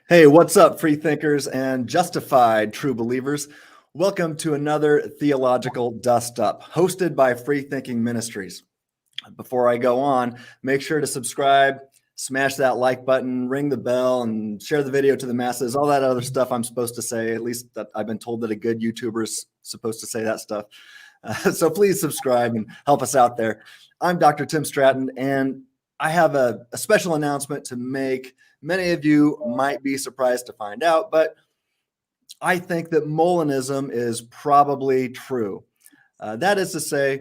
Hey, what's up, free thinkers and justified true believers? Welcome to another Theological Dust Up, hosted by Free Thinking Ministries. Before I go on, make sure to subscribe, smash that like button, ring the bell, and share the video to the masses. All that other stuff I'm supposed to say, at least that I've been told that a good YouTuber is supposed to say that stuff. So please subscribe and help us out there. I'm Dr. Tim Stratton, and I have a special announcement to make. Many of you might be surprised to find out, but I think that Molinism is probably true. That is to say,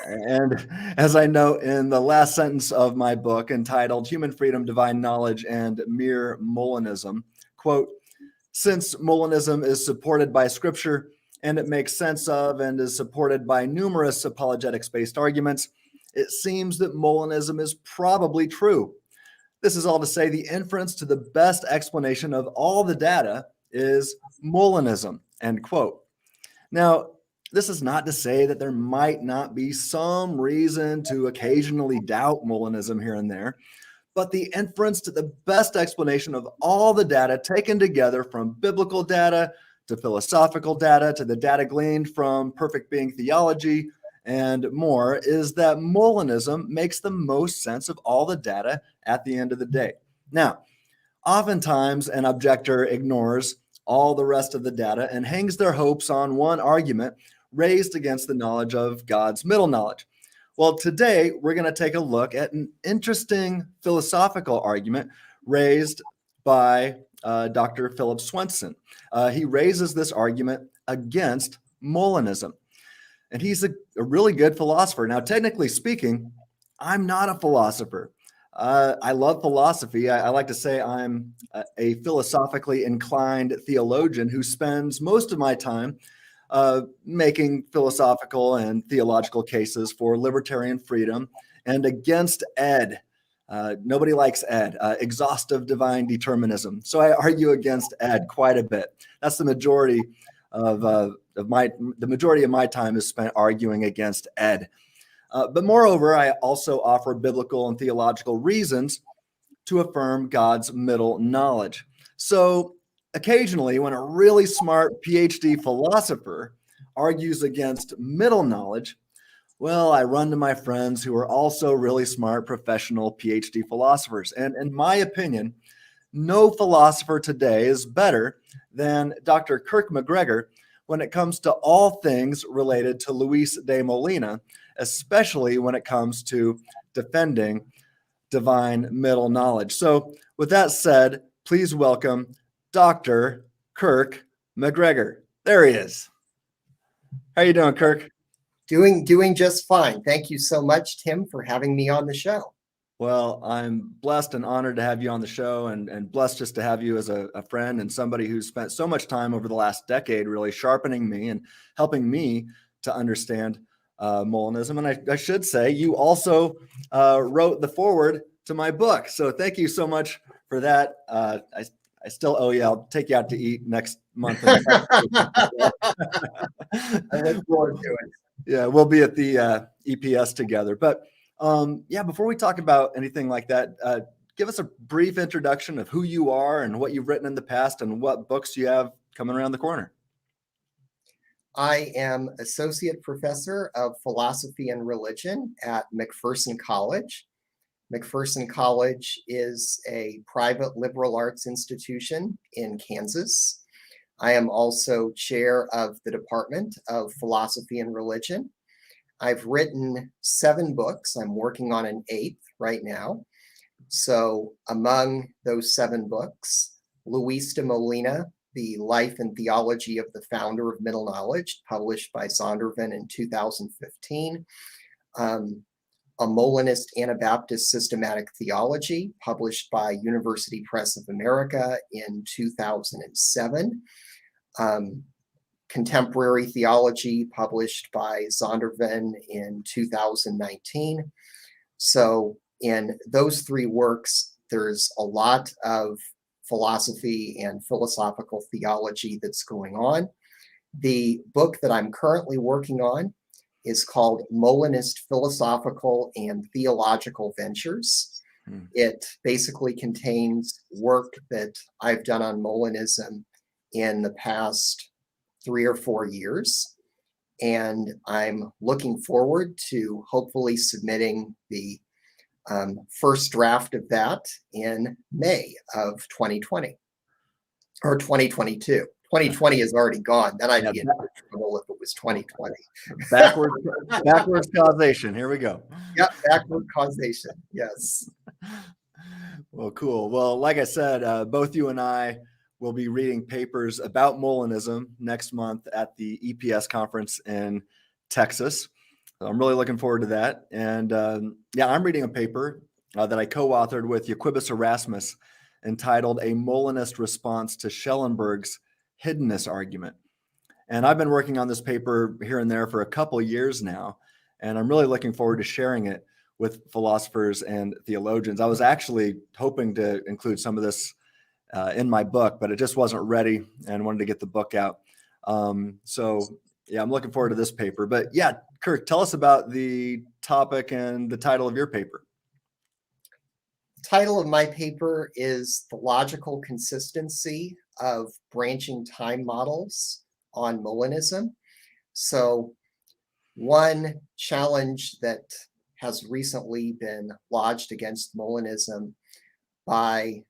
and as I note in the last sentence of my book entitled Human Freedom, Divine Knowledge, and Mere Molinism, quote, since Molinism is supported by scripture and it makes sense of and is supported by numerous apologetics-based arguments, it seems that Molinism is probably true. This is all to say the inference to the best explanation of all the data is Molinism, end quote. Now, this is not to say that there might not be some reason to occasionally doubt Molinism here and there, but the inference to the best explanation of all the data taken together from biblical data to philosophical data to the data gleaned from perfect being theology and more is that Molinism makes the most sense of all the data at the end of the day. Now, oftentimes an objector ignores all the rest of the data and hangs their hopes on one argument raised against the knowledge of God's middle knowledge. Well, today we're going to take a look at an interesting philosophical argument raised by Dr. Philip Swenson. He raises this argument against Molinism. And he's a really good philosopher. Now, technically speaking, I'm not a philosopher. I love philosophy. I like to say I'm a philosophically inclined theologian who spends most of my time making philosophical and theological cases for libertarian freedom and against Ed. Nobody likes Ed, exhaustive divine determinism. So I argue against Ed quite a bit. That's the majority of my time is spent arguing against Ed. But moreover, I also offer biblical and theological reasons to affirm God's middle knowledge. So occasionally, when a really smart PhD philosopher argues against middle knowledge, well, I run to my friends who are also really smart professional PhD philosophers. And in my opinion, no philosopher today is better than Dr. Kirk MacGregor when it comes to all things related to Luis de Molina, especially when it comes to defending divine middle knowledge. So with that said, please welcome Dr. Kirk MacGregor. There he is. How are you doing, Kirk? Doing just fine. Thank you so much, Tim, for having me on the show. Well, I'm blessed and honored to have you on the show and blessed just to have you as a friend and somebody who's spent so much time over the last decade really sharpening me and helping me to understand Molinism. And I should say, you also wrote the foreword to my book. So thank you so much for that. I still owe you. I'll take you out to eat next month. I look forward to it. Yeah, we'll be at the EPS together. But before we talk about anything like that, give us a brief introduction of who you are and what you've written in the past and what books you have coming around the corner. I am Associate Professor of Philosophy and Religion at McPherson College. McPherson College is a private liberal arts institution in Kansas. I am also chair of the Department of Philosophy and Religion. I've written 7 books. I'm working on an 8th right now. So among those 7 books, Luis de Molina, The Life and Theology of the Founder of Middle Knowledge, published by Zondervan in 2015. A Molinist Anabaptist Systematic Theology, published by University Press of America in 2007. Contemporary Theology, published by Zondervan in 2019. So in those 3 works, there's a lot of philosophy and philosophical theology that's going on. The book that I'm currently working on is called Molinist Philosophical and Theological Ventures. Hmm. It basically contains work that I've done on Molinism in the past 3 or 4 years. And I'm looking forward to hopefully submitting the first draft of that in May of 2020 or 2022. 2020 is already gone. Then I'd Yeah, be in trouble if it was 2020. backwards causation. Here we go. Yeah, backward causation. Yes. Well, cool. Well, like I said, both you and I will be reading papers about Molinism next month at the EPS conference in Texas. So I'm really looking forward to that. And yeah, I'm reading a paper that I co-authored with Jaquibus Erasmus entitled A Molinist Response to Schellenberg's Hiddenness Argument. And I've been working on this paper here and there for a couple years now, and I'm really looking forward to sharing it with philosophers and theologians. I was actually hoping to include some of this in my book, but it just wasn't ready and wanted to get the book out. So yeah, I'm looking forward to this paper. But yeah, Kirk, tell us about the topic and the title of your paper. The title of my paper is The Logical Consistency of Branching Time Models on Molinism. So one challenge that has recently been lodged against Molinism by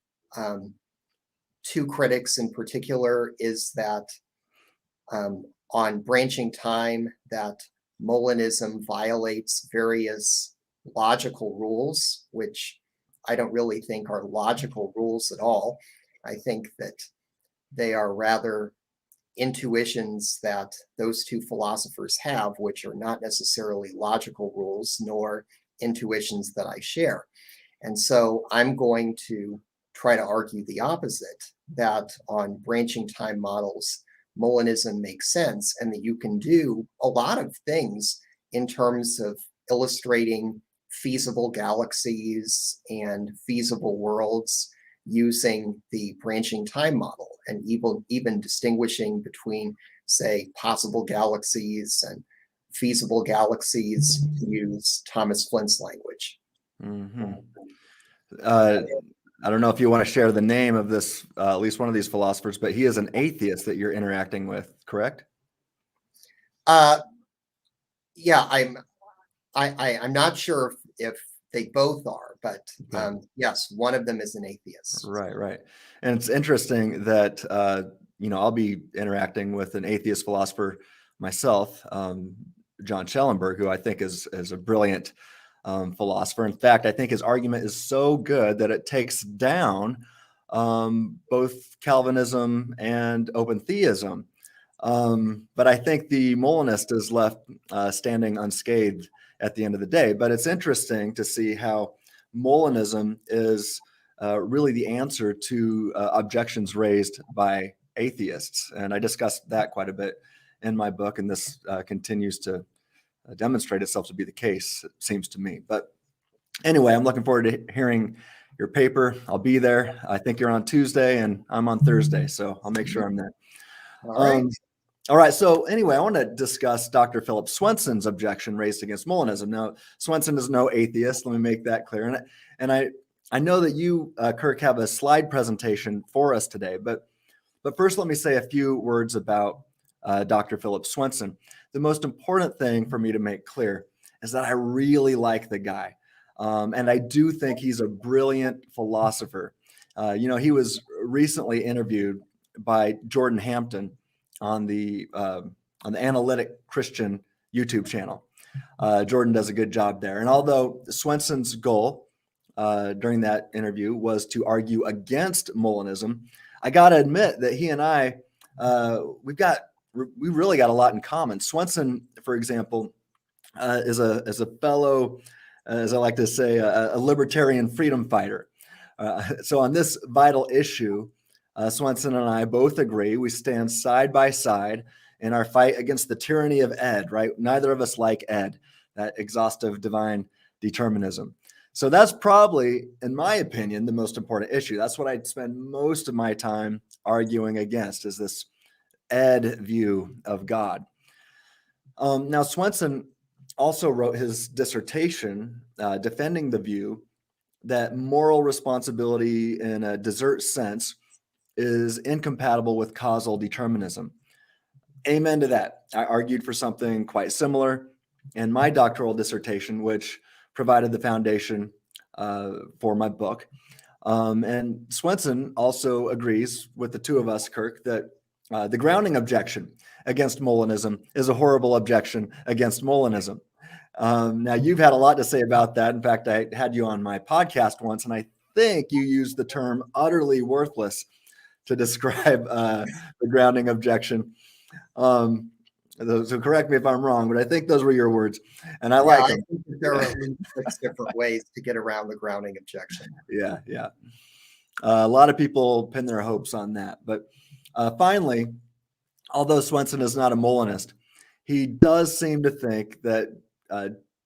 two critics in particular is that on branching time, that Molinism violates various logical rules, which I don't really think are logical rules at all. I think that they are rather intuitions that those two philosophers have, which are not necessarily logical rules, nor intuitions that I share. And so I'm going to try to argue the opposite, that on branching time models, Molinism makes sense, and that you can do a lot of things in terms of illustrating feasible galaxies and feasible worlds using the branching time model, and even distinguishing between, say, possible galaxies and feasible galaxies, to use Thomas Flint's language. Mm-hmm. I don't know if you want to share the name of this, at least one of these philosophers, but he is an atheist that you're interacting with, correct? Yeah, I'm not sure if they both are, but yes, one of them is an atheist. Right. And it's interesting that I'll be interacting with an atheist philosopher myself, John Schellenberg, who I think is a brilliant philosopher. In fact, I think his argument is so good that it takes down both Calvinism and open theism. But I think the Molinist is left standing unscathed at the end of the day. But it's interesting to see how Molinism is really the answer to objections raised by atheists. And I discussed that quite a bit in my book, and this continues to demonstrate itself to be the case, it seems to me. But anyway, I'm looking forward to hearing your paper. I'll be there. I think you're on Tuesday and I'm on Thursday, so I'll make sure I'm there. All right. So anyway, I want to discuss Dr. Philip Swenson's objection raised against Molinism. Now, Swenson is no atheist. Let me make that clear. And I know that you, Kirk, have a slide presentation for us today. But first, let me say a few words about Dr. Philip Swenson. The most important thing for me to make clear is that I really like the guy. And I do think he's a brilliant philosopher. He was recently interviewed by Jordan Hampton on the Analytic Christian YouTube channel. Jordan does a good job there. And although Swenson's goal during that interview was to argue against Molinism, I got to admit that he and I, we really got a lot in common. Swenson, for example, is a fellow, as I like to say, a libertarian freedom fighter. So on this vital issue, Swenson and I both agree. We stand side by side in our fight against the tyranny of Ed, right? Neither of us like Ed, that exhaustive divine determinism. So that's probably, in my opinion, the most important issue. That's what I'd spend most of my time arguing against, is this Ed view of God. Now, Swenson also wrote his dissertation defending the view that moral responsibility in a desert sense is incompatible with causal determinism. Amen to that. I argued for something quite similar in my doctoral dissertation, which provided the foundation for my book. And Swenson also agrees with the two of us, Kirk, that the grounding objection against Molinism is a horrible objection against Molinism. Now, you've had a lot to say about that. In fact, I had you on my podcast once, and I think you used the term utterly worthless to describe the grounding objection. So correct me if I'm wrong, but I think those were your words, and I like them. I think that there are at least 6 different ways to get around the grounding objection. Yeah. A lot of people pin their hopes on that. But finally, although Swenson is not a Molinist, he does seem to think that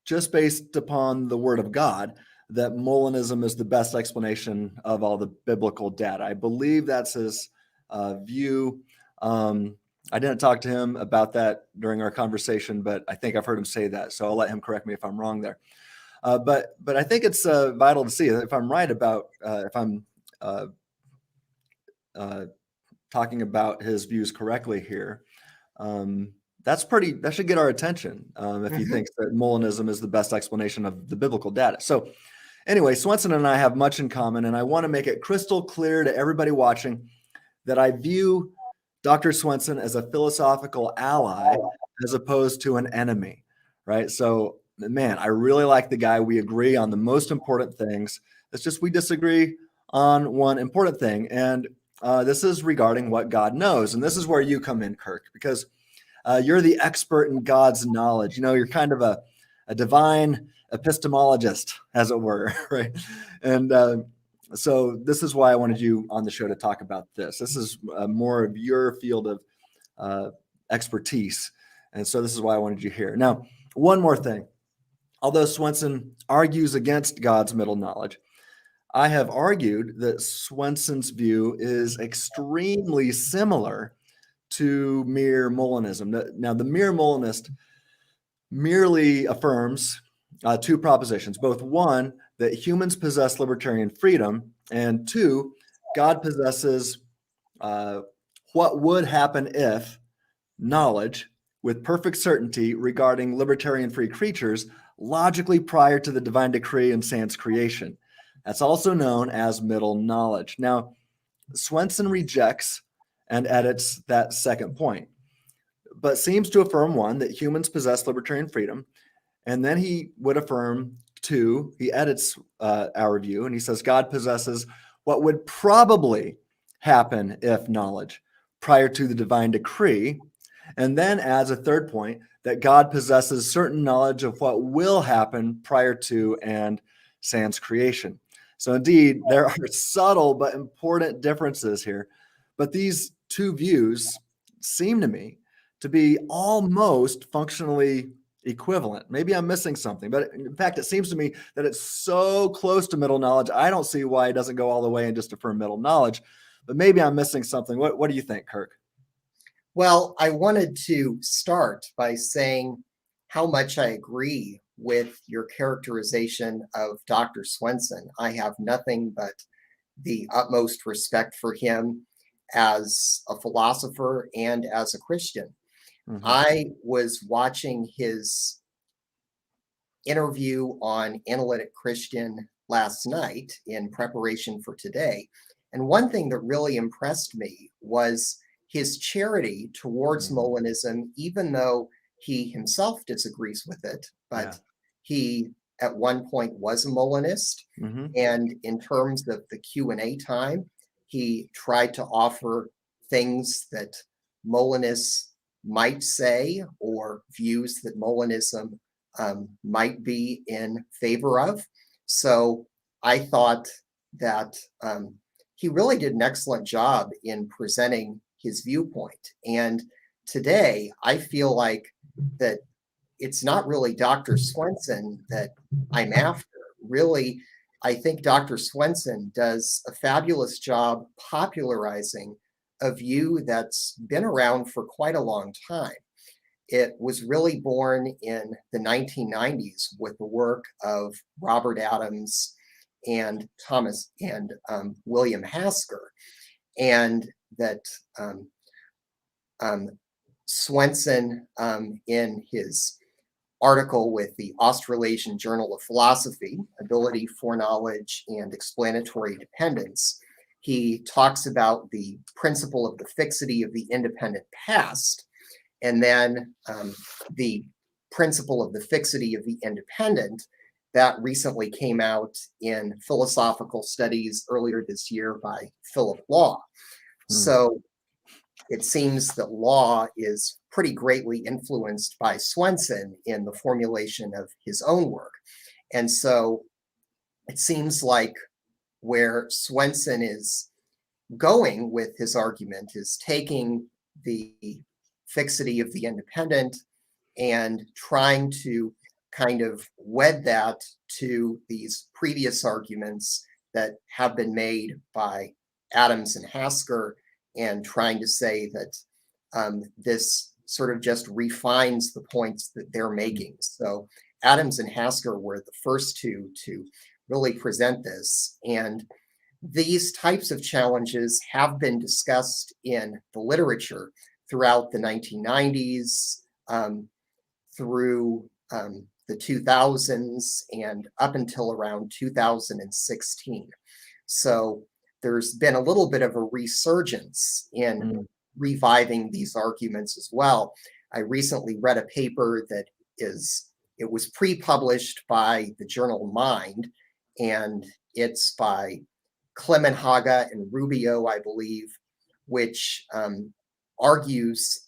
just based upon the Word of God, that Molinism is the best explanation of all the biblical data. I believe that's his view. I didn't talk to him about that during our conversation, but I think I've heard him say that. So I'll let him correct me if I'm wrong there. But I think it's vital to see if I'm right about if I'm talking about his views correctly here. That should get our attention if he thinks that Molinism is the best explanation of the biblical data. So anyway, Swenson and I have much in common, and I want to make it crystal clear to everybody watching that I view Dr. Swenson as a philosophical ally as opposed to an enemy, right? So, man, I really like the guy. We agree on the most important things. It's just we disagree on one important thing, and this is regarding what God knows. And this is where you come in, Kirk, because you're the expert in God's knowledge. You're kind of a divine epistemologist, as it were, right? And so this is why I wanted you on the show to talk about this. This is more of your field of expertise. And so this is why I wanted you here. Now, one more thing. Although Swenson argues against God's middle knowledge, I have argued that Swenson's view is extremely similar to mere Molinism. Now, the mere Molinist merely affirms 2 propositions, both one, that humans possess libertarian freedom, and 2, God possesses what would happen if knowledge with perfect certainty regarding libertarian free creatures logically prior to the divine decree and sans creation. That's also known as middle knowledge. Now, Swenson rejects and edits that second point, but seems to affirm one, that humans possess libertarian freedom. And then he would affirm 2, he edits our view, and he says God possesses what would probably happen if knowledge prior to the divine decree. And then adds a third point, that God possesses certain knowledge of what will happen prior to and sans creation. So indeed, there are subtle but important differences here. But these 2 views seem to me to be almost functionally equivalent. Maybe I'm missing something, but in fact, it seems to me that it's so close to middle knowledge. I don't see why it doesn't go all the way and just affirm middle knowledge, but maybe I'm missing something. What do you think, Kirk? Well, I wanted to start by saying how much I agree with your characterization of Dr. Swenson. I have nothing but the utmost respect for him as a philosopher and as a Christian. Mhm. I was watching his interview on Analytic Christian last night in preparation for today. And one thing that really impressed me was his charity towards Molinism, even though he himself disagrees with it, but he at one point was a Molinist. And in terms of the Q&A time, he tried to offer things that Molinists might say or views that Molinism might be in favor of. So I thought that he really did an excellent job in presenting his viewpoint. And today, I feel like that it's not really Dr. Swenson that I'm after. Really, I think Dr. Swenson does a fabulous job popularizing a view that's been around for quite a long time. It was really born in the 1990s with the work of Robert Adams and William Hasker, and that Swenson, in his article with the Australasian Journal of Philosophy, Ability, Foreknowledge, and Explanatory Dependence, he talks about the principle of the fixity of the independent past, and then the principle of the fixity of the independent that recently came out in Philosophical Studies earlier this year by Philip Law. So it seems that Law is pretty greatly influenced by Swenson in the formulation of his own work. And so it seems like where Swenson is going with his argument is taking the fixity of the independent and trying to kind of wed that to these previous arguments that have been made by Adams and Hasker, and trying to say that this sort of just refines the points that they're making. So Adams and Hasker were the first two to really present this. And these types of challenges have been discussed in the literature throughout the 1990s, through the 2000s, and up until around 2016. So there's been a little bit of a resurgence in reviving these arguments as well. I recently read a paper that it was pre-published by the journal Mind, and it's by Clemenhaga and Rubio, I believe, which argues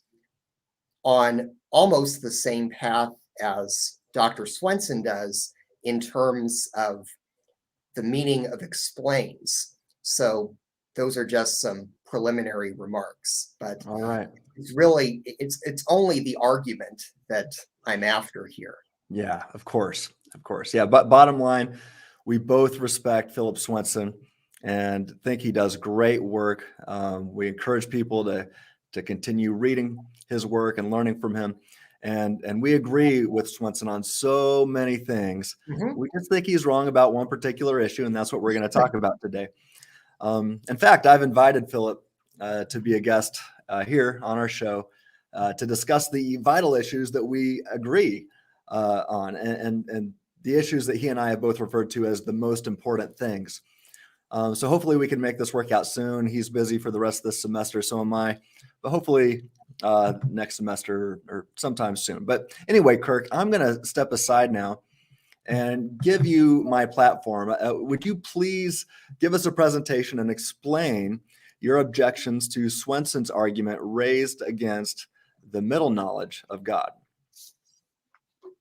on almost the same path as Dr. Swenson does in terms of the meaning of explains. So those are just some preliminary remarks, but all right, it's only the argument that I'm after here. Yeah, of course. Yeah, but bottom line, we both respect Philip Swenson and think he does great work. We encourage people to continue reading his work and learning from him. And we agree with Swenson on so many things. We just think he's wrong about one particular issue, and that's what we're going to talk about today. In fact, I've invited Philip to be a guest here on our show to discuss the vital issues that we agree on, and the issues that he and I have both referred to as the most important things. So hopefully we can make this work out soon. He's busy for the rest of this semester, so am I. But hopefully next semester or sometime soon. But anyway, Kirk, I'm going to step aside now and give you my platform. Would you please give us a presentation and explain your objections to Swenson's argument raised against the middle knowledge of God?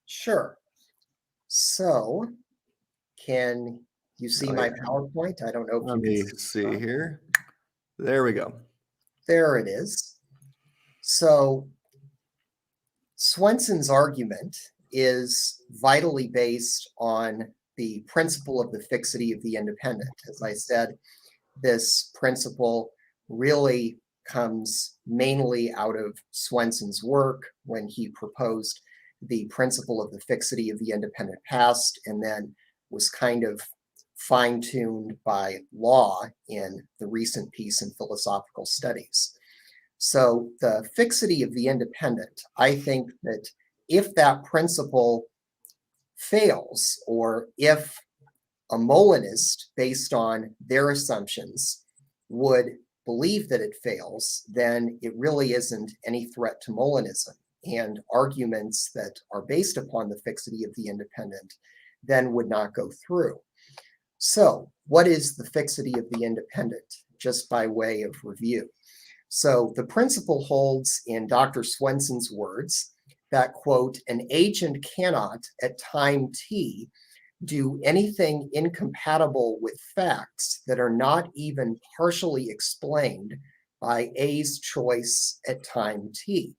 Sure. So can you see my PowerPoint? I don't know if Let me see here. There we go. There it is. So Swenson's argument is vitally based on the principle of the fixity of the independent. As I said, this principle really comes mainly out of Swenson's work when he proposed the principle of the fixity of the independent past, and then was kind of fine-tuned by Law in the recent piece in Philosophical Studies. So the fixity of the independent, I think that if that principle fails, or if a Molinist, based on their assumptions, would believe that it fails, then it really isn't any threat to Molinism. And arguments that are based upon the fixity of the independent then would not go through. So what is the fixity of the independent? Just by way of review. So the principle holds in Dr. Swenson's words that, quote, an agent cannot at time t do anything incompatible with facts that are not even partially explained by A's choice at time t.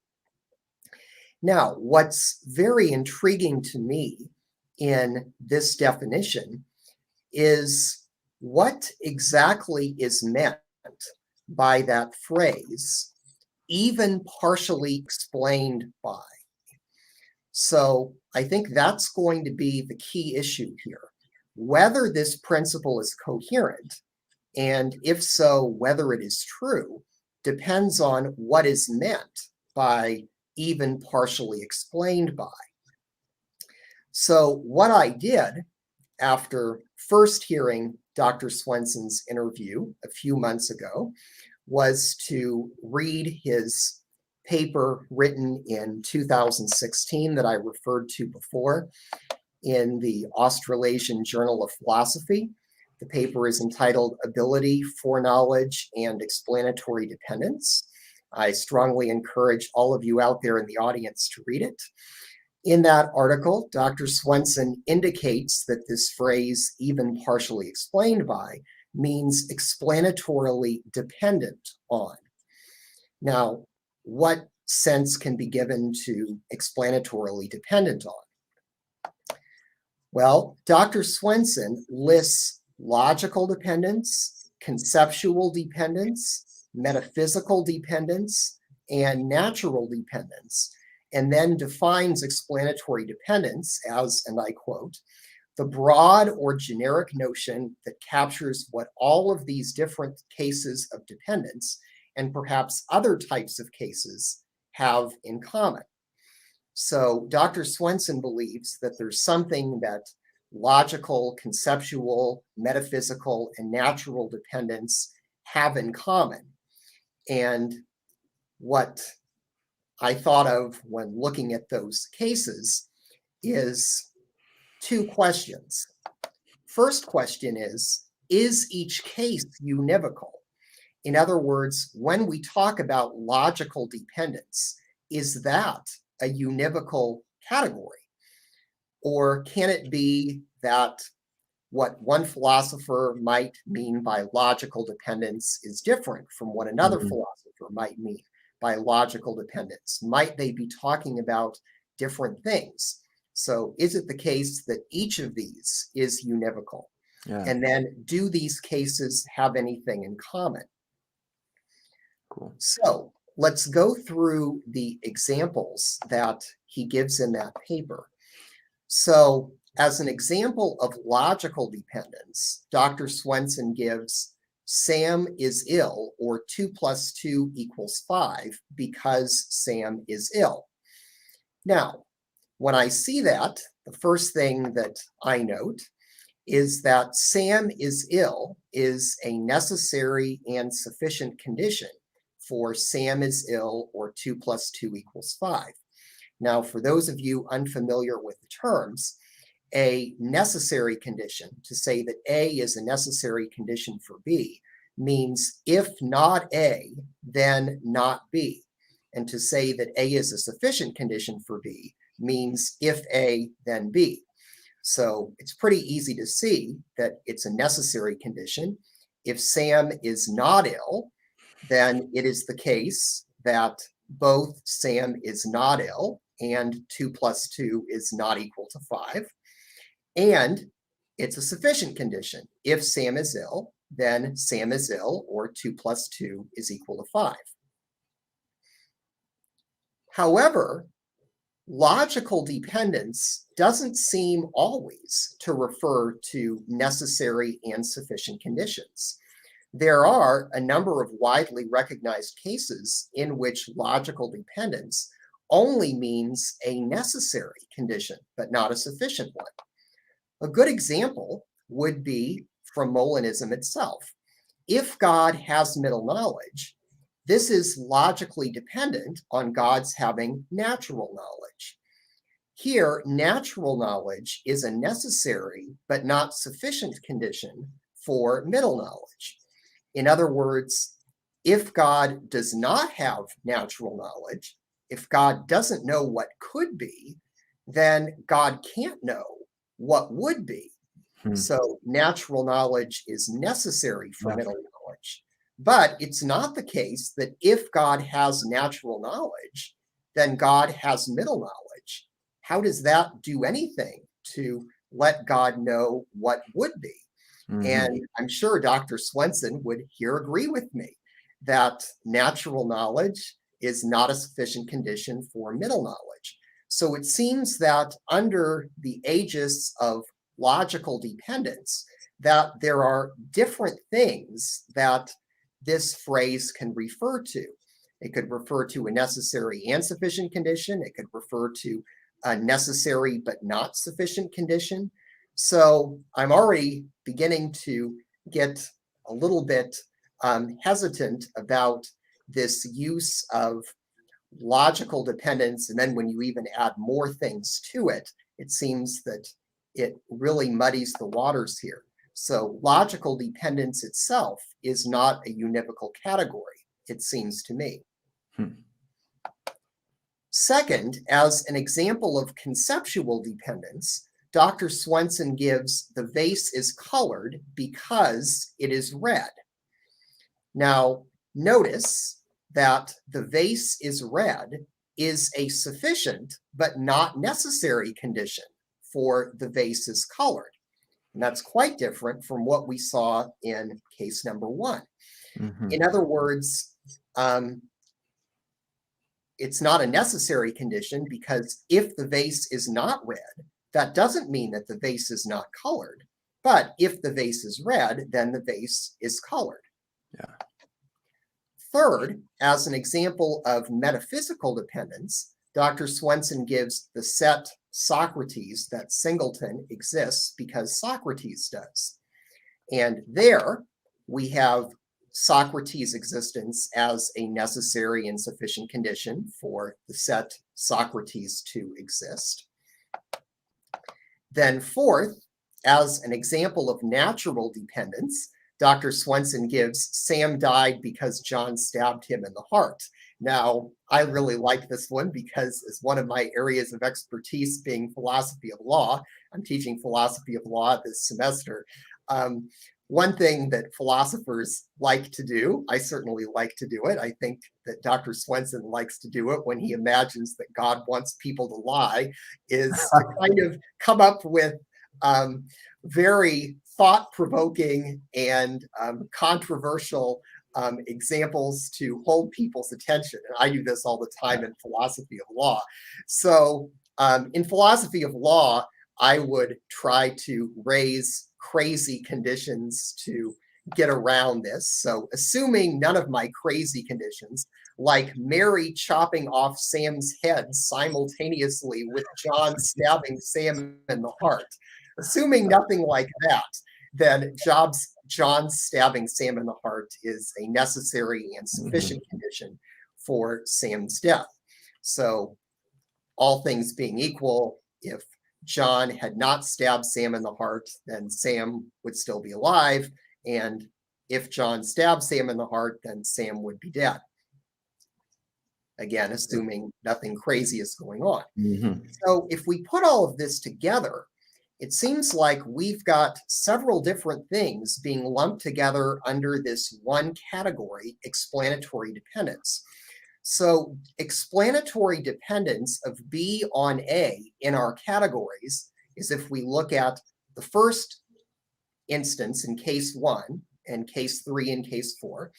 Now, what's very intriguing to me in this definition is what exactly is meant by that phrase, even partially explained by. So I think that's going to be the key issue here. Whether this principle is coherent, and if so, whether it is true, depends on what is meant by even partially explained by. So what I did after first hearing Dr. Swenson's interview a few months ago was to read his paper written in 2016 that I referred to before in the Australasian Journal of Philosophy. The paper is entitled Ability, Foreknowledge, and Explanatory Dependence. I strongly encourage all of you out there in the audience to read it. In that article, Dr. Swenson indicates that this phrase, even partially explained by, means explanatorily dependent on. Now, what sense can be given to explanatorily dependent on? Well, Dr. Swenson lists logical dependence, conceptual dependence, metaphysical dependence, and natural dependence, and then defines explanatory dependence as, and I quote, the broad or generic notion that captures what all of these different cases of dependence and perhaps other types of cases have in common. So Dr. Swenson believes that there's something that logical, conceptual, metaphysical, and natural dependence have in common. And what I thought of when looking at those cases is two questions. First question is each case univocal? In other words, when we talk about logical dependence, is that a univocal category? Or can it be that what one philosopher might mean by logical dependence is different from what another philosopher might mean by logical dependence? Might they be talking about different things? So is it the case that each of these is univocal? Yeah. And then do these cases have anything in common? Cool. So let's go through the examples that he gives in that paper. So as an example of logical dependence, Dr. Swenson gives Sam is ill, or 2 + 2 = 5, because Sam is ill. Now, when I see that, the first thing that I note is that Sam is ill is a necessary and sufficient condition for Sam is ill, or 2 + 2 = 5. Now, for those of you unfamiliar with the terms, a necessary condition, to say that A is a necessary condition for B, means if not A, then not B. And to say that A is a sufficient condition for B means if A, then B. So it's pretty easy to see that it's a necessary condition. If Sam is not ill, then it is the case that both Sam is not ill and 2 + 2 is not equal to 5. And it's a sufficient condition. If Sam is ill, then Sam is ill, or 2 + 2 is equal to 5. However, logical dependence doesn't seem always to refer to necessary and sufficient conditions. There are a number of widely recognized cases in which logical dependence only means a necessary condition, but not a sufficient one. A good example would be from Molinism itself. If God has middle knowledge, this is logically dependent on God's having natural knowledge. Here, natural knowledge is a necessary but not sufficient condition for middle knowledge. In other words, if God does not have natural knowledge, if God doesn't know what could be, then God can't know what would be. So natural knowledge is necessary for middle knowledge. But it's not the case that if God has natural knowledge, then God has middle knowledge. How does that do anything to let God know what would be? And I'm sure Dr. Swenson would here agree with me that natural knowledge is not a sufficient condition for middle knowledge. So it seems that under the aegis of logical dependence, that there are different things that this phrase can refer to. It could refer to a necessary and sufficient condition. It could refer to a necessary but not sufficient condition. So I'm already beginning to get a little bit hesitant about this use of logical dependence. And then when you even add more things to it, it seems that it really muddies the waters here. So logical dependence itself is not a univocal category, it seems to me. Second, as an example of conceptual dependence, Dr. Swenson gives the vase is colored because it is red. Now, notice that the vase is red is a sufficient but not necessary condition for the vase is colored. And that's quite different from what we saw in case number 1. In other words, it's not a necessary condition, because if the vase is not red, that doesn't mean that the vase is not colored. But if the vase is red, then the vase is colored. Yeah. Third, as an example of metaphysical dependence, Dr. Swenson gives the set Socrates that singleton exists because Socrates does. And there we have Socrates' existence as a necessary and sufficient condition for the set Socrates to exist. Then fourth, as an example of natural dependence, Dr. Swenson gives Sam died because John stabbed him in the heart. Now, I really like this one because it's one of my areas of expertise, being philosophy of law. I'm teaching philosophy of law this semester. One thing that philosophers like to do, I certainly like to do it. I think that Dr. Swenson likes to do it when he imagines that God wants people to lie, is to kind of come up with very thought-provoking and controversial examples to hold people's attention. And I do this all the time in philosophy of law. So in philosophy of law, I would try to raise crazy conditions to get around this. So assuming none of my crazy conditions, like Mary chopping off Sam's head simultaneously with John stabbing Sam in the heart, assuming nothing like that, then John stabbing Sam in the heart is a necessary and sufficient condition for Sam's death. So all things being equal, if John had not stabbed Sam in the heart, then Sam would still be alive. And if John stabbed Sam in the heart, then Sam would be dead. Again, assuming nothing crazy is going on. So if we put all of this together, it seems like we've got several different things being lumped together under this one category, explanatory dependence. So explanatory dependence of B on A in our categories is, if we look at the first instance in case 1 and case 3 and case 4,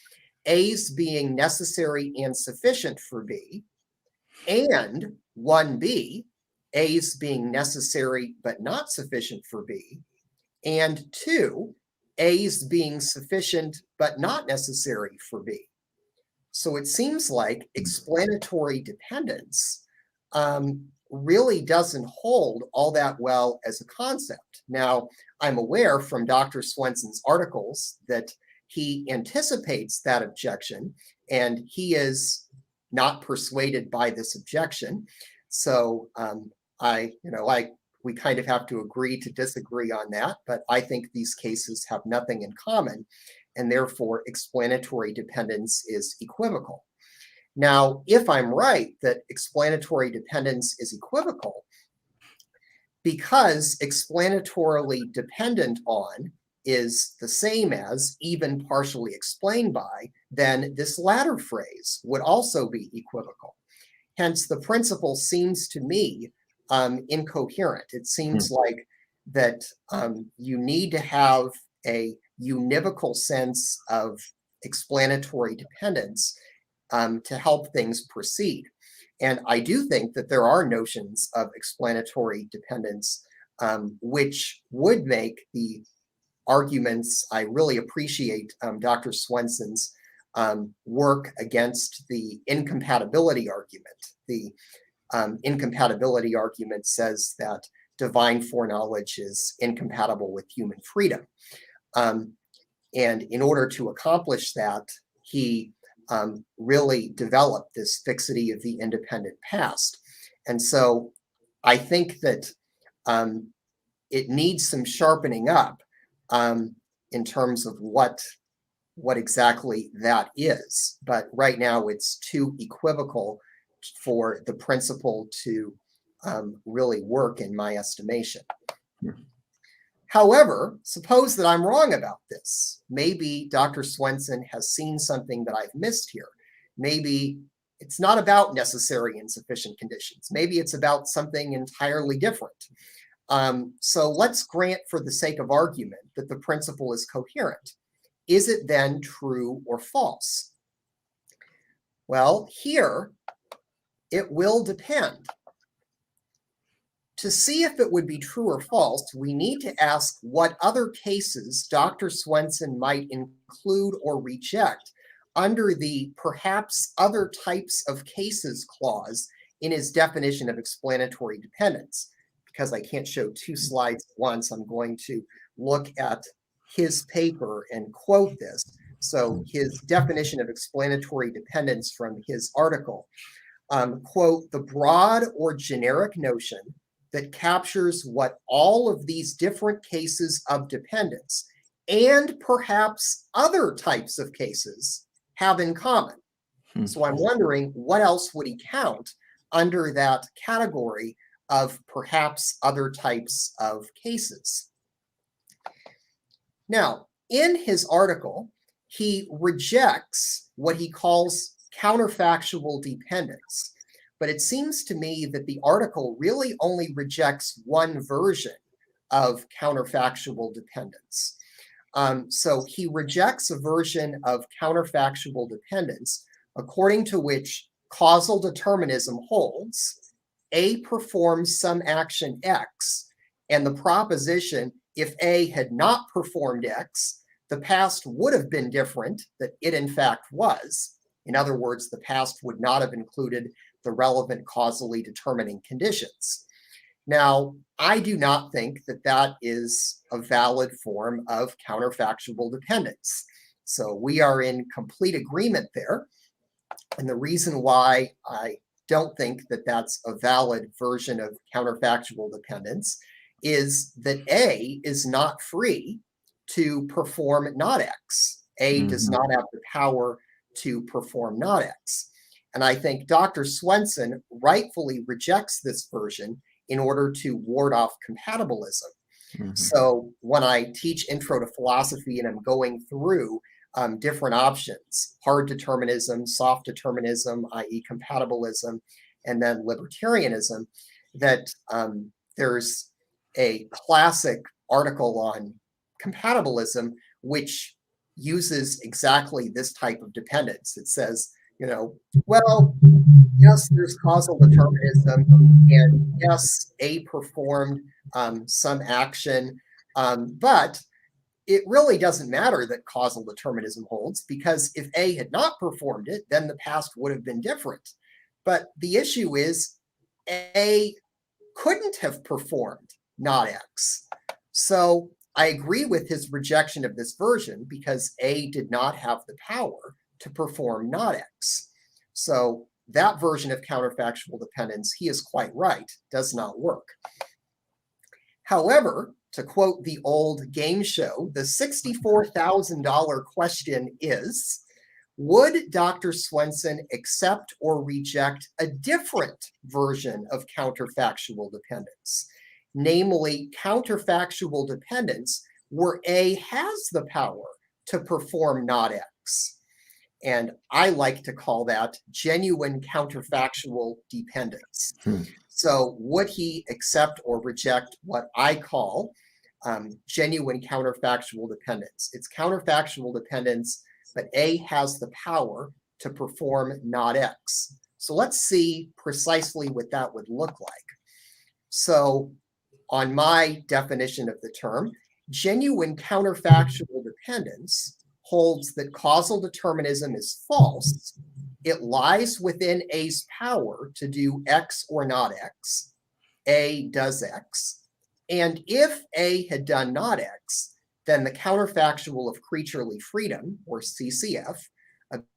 A's being necessary and sufficient for B, and 1B, A's being necessary but not sufficient for B, and 2, A's being sufficient but not necessary for B. So it seems like explanatory dependence really doesn't hold all that well as a concept. Now, I'm aware from Dr. Swenson's articles that he anticipates that objection, and he is not persuaded by this objection. So we kind of have to agree to disagree on that, but I think these cases have nothing in common, and therefore explanatory dependence is equivocal. Now, if I'm right that explanatory dependence is equivocal, because explanatorily dependent on is the same as even partially explained by, then this latter phrase would also be equivocal. Hence, the principle seems to me incoherent. It seems like that you need to have a univocal sense of explanatory dependence to help things proceed. And I do think that there are notions of explanatory dependence which would make the arguments, I really appreciate Dr. Swenson's work against the incompatibility argument. The incompatibility argument says that divine foreknowledge is incompatible with human freedom. And in order to accomplish that, he really developed this fixity of the independent past. And so I think that it needs some sharpening up in terms of what exactly that is. But right now it's too equivocal for the principle to really work in my estimation. However, suppose that I'm wrong about this. Maybe Dr. Swenson has seen something that I've missed here. Maybe it's not about necessary and sufficient conditions. Maybe it's about something entirely different. So let's grant, for the sake of argument, that the principle is coherent. Is it then true or false? Well, here it will depend. To see if it would be true or false, we need to ask what other cases Dr. Swenson might include or reject under the perhaps other types of cases clause in his definition of explanatory dependence. Because I can't show two slides at once, I'm going to look at his paper and quote this. So his definition of explanatory dependence from his article, quote, the broad or generic notion that captures what all of these different cases of dependence and perhaps other types of cases have in common. So I'm wondering, what else would he count under that category of perhaps other types of cases? Now, in his article, he rejects what he calls counterfactual dependence. But it seems to me that the article really only rejects one version of counterfactual dependence. So he rejects a version of counterfactual dependence according to which causal determinism holds A performs some action X, and the proposition, if A had not performed X, the past would have been different, that it in fact was. In other words, the past would not have included the relevant causally determining conditions. Now, I do not think that that is a valid form of counterfactual dependence. So we are in complete agreement there. And the reason why I don't think that that's a valid version of counterfactual dependence is that A is not free to perform not X. A does not have the power to perform not X. And I think Dr. Swenson rightfully rejects this version in order to ward off compatibilism. So when I teach Intro to Philosophy and I'm going through different options, hard determinism, soft determinism, i.e. compatibilism, and then libertarianism, that there's a classic article on compatibilism which uses exactly this type of dependence. It says, you know, well, yes, there's causal determinism, and yes, A performed some action, but it really doesn't matter that causal determinism holds, because if A had not performed it, then the past would have been different. But the issue is A couldn't have performed not X. So I agree with his rejection of this version because A did not have the power to perform not X. So that version of counterfactual dependence, he is quite right, does not work. However, to quote the old game show, the $64,000 question is, would Dr. Swenson accept or reject a different version of counterfactual dependence, namely counterfactual dependence where A has the power to perform not X? And I like to call that genuine counterfactual dependence. So would he accept or reject what I call genuine counterfactual dependence? It's counterfactual dependence, but A has the power to perform not X. So let's see precisely what that would look like. So on my definition of the term, genuine counterfactual dependence holds that causal determinism is false. It lies within A's power to do X or not X. A does X. And if A had done not X, then the counterfactual of creaturely freedom, or CCF,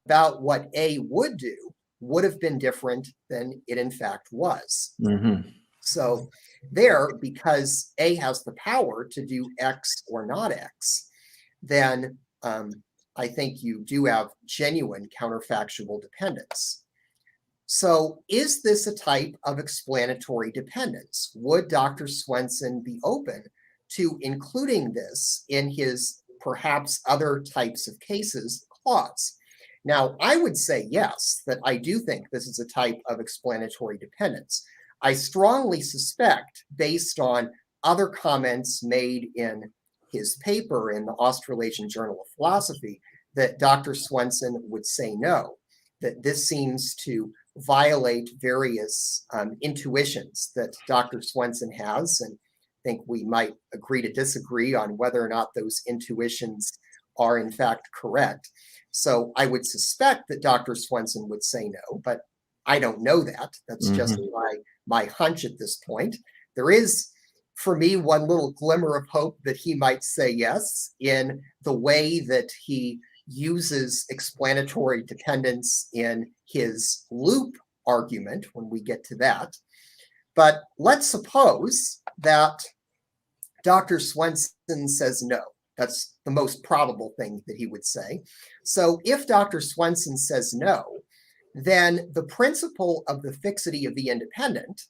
about what A would do would have been different than it in fact was. Mm-hmm. So there, because A has the power to do X or not X, then I think you do have genuine counterfactual dependence. So is this a type of explanatory dependence? Would Dr. Swenson be open to including this in his perhaps other types of cases clause? Now, I would say yes, that I do think this is a type of explanatory dependence. I strongly suspect, based on other comments made in his paper in the Australasian Journal of Philosophy, that Dr. Swenson would say no, that this seems to violate various intuitions that Dr. Swenson has, and I think we might agree to disagree on whether or not those intuitions are in fact correct. So I would suspect that Dr. Swenson would say no, but I don't know that. That's just my hunch at this point. There is, for me, one little glimmer of hope that he might say yes in the way that he uses explanatory dependence in his loop argument when we get to that. But let's suppose that Dr. Swenson says no. That's the most probable thing that he would say. So if Dr. Swenson says no, then the principle of the fixity of the independent,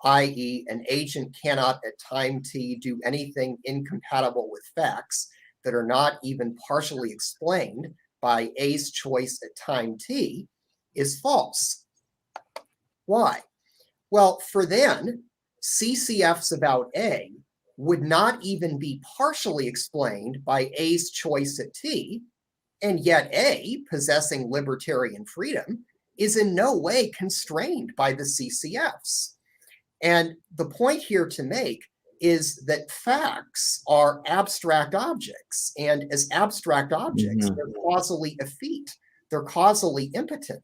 i.e., an agent cannot at time t do anything incompatible with facts that are not even partially explained by A's choice at time t, is false. Why? Well, for then, CCFs about A would not even be partially explained by A's choice at t, and yet A, possessing libertarian freedom, is in no way constrained by the CCFs. And the point here to make is that facts are abstract objects, and as abstract objects, they're causally effete, they're causally impotent.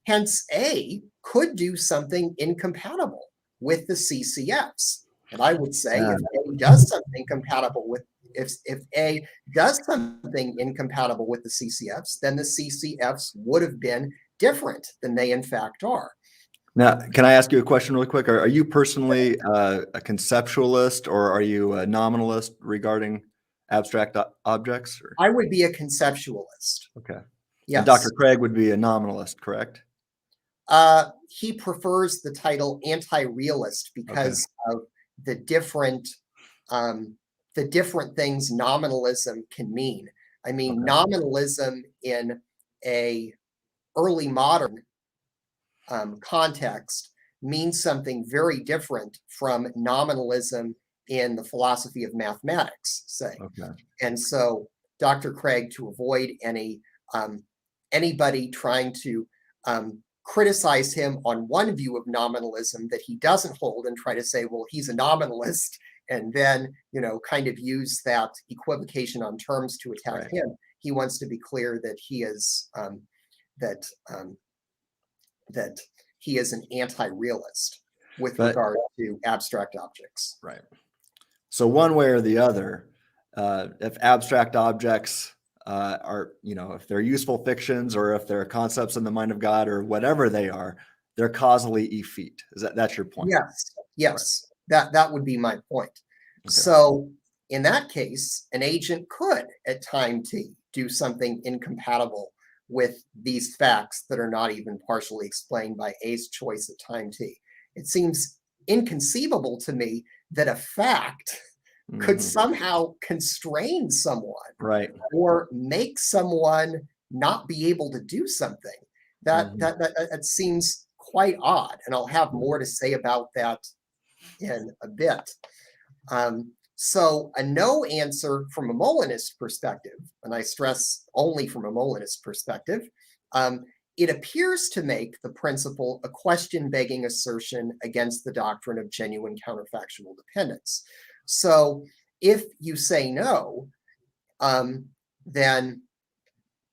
Hence, A could do something incompatible with the CCFs. And I would say if A does something compatible with, if A does something incompatible with the CCFs, then the CCFs would have been different than they in fact are. Now, can I ask you a question really quick? Are you personally a conceptualist, or are you a nominalist regarding abstract objects? Or? I would be a conceptualist. Okay. Yes. And Dr. Craig would be a nominalist, correct? He prefers the title anti-realist because of the different things nominalism can mean. I mean, nominalism in a early modern context means something very different from nominalism in the philosophy of mathematics, say. And so Dr. Craig, to avoid anybody trying to criticize him on one view of nominalism that he doesn't hold and try to say, well, he's a nominalist, and then, kind of use that equivocation on terms to attack him. He wants to be clear that he is that he is an anti-realist with regard to abstract objects. Right. So one way or the other, if abstract objects are, if they're useful fictions, or if they're concepts in the mind of God, or whatever they are, they're causally effete. That's your point? Yes. That would be my point. So in that case, an agent could at time t do something incompatible with these facts that are not even partially explained by A's choice at time t. It seems inconceivable to me that a fact could somehow constrain someone, or make someone not be able to do something. That seems quite odd, and I'll have more to say about that in a bit. So a no answer from a Molinist perspective, and I stress only from a Molinist perspective, it appears to make the principle a question-begging assertion against the doctrine of genuine counterfactual dependence. So if you say no, then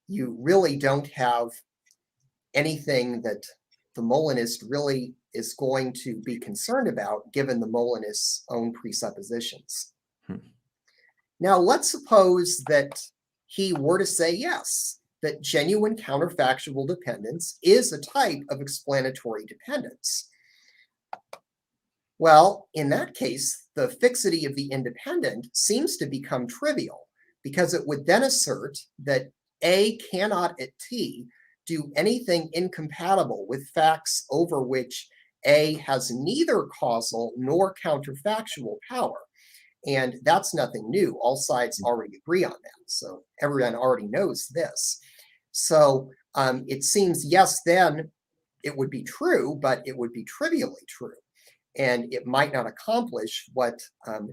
you really don't have anything that the Molinist really is going to be concerned about, given the Molinist's own presuppositions. Now, let's suppose that he were to say yes, that genuine counterfactual dependence is a type of explanatory dependence. Well, in that case, the fixity of the independent seems to become trivial, because it would then assert that A cannot at T do anything incompatible with facts over which A has neither causal nor counterfactual power. And that's nothing new. All sides already agree on that. So everyone already knows this. So it seems, yes, then it would be true, but it would be trivially true. And it might not accomplish what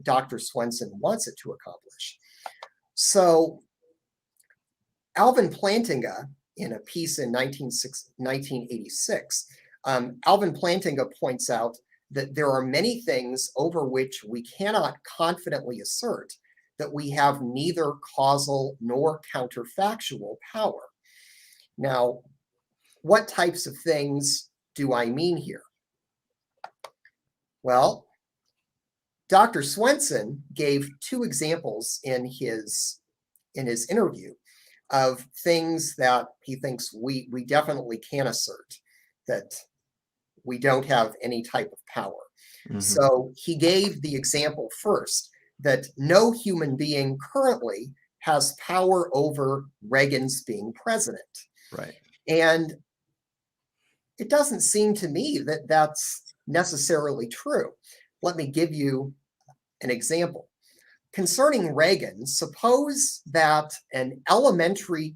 Dr. Swenson wants it to accomplish. So Alvin Plantinga, in a piece in 1986, Alvin Plantinga points out that there are many things over which we cannot confidently assert that we have neither causal nor counterfactual power. Now, what types of things do I mean here? Well, Dr. Swenson gave two examples in his interview of things that he thinks we definitely can assert that we don't have any type of power. So he gave the example first that no human being currently has power over Reagan's being president. Right. And it doesn't seem to me that that's necessarily true. Let me give you an example. Concerning Reagan, suppose that an elementary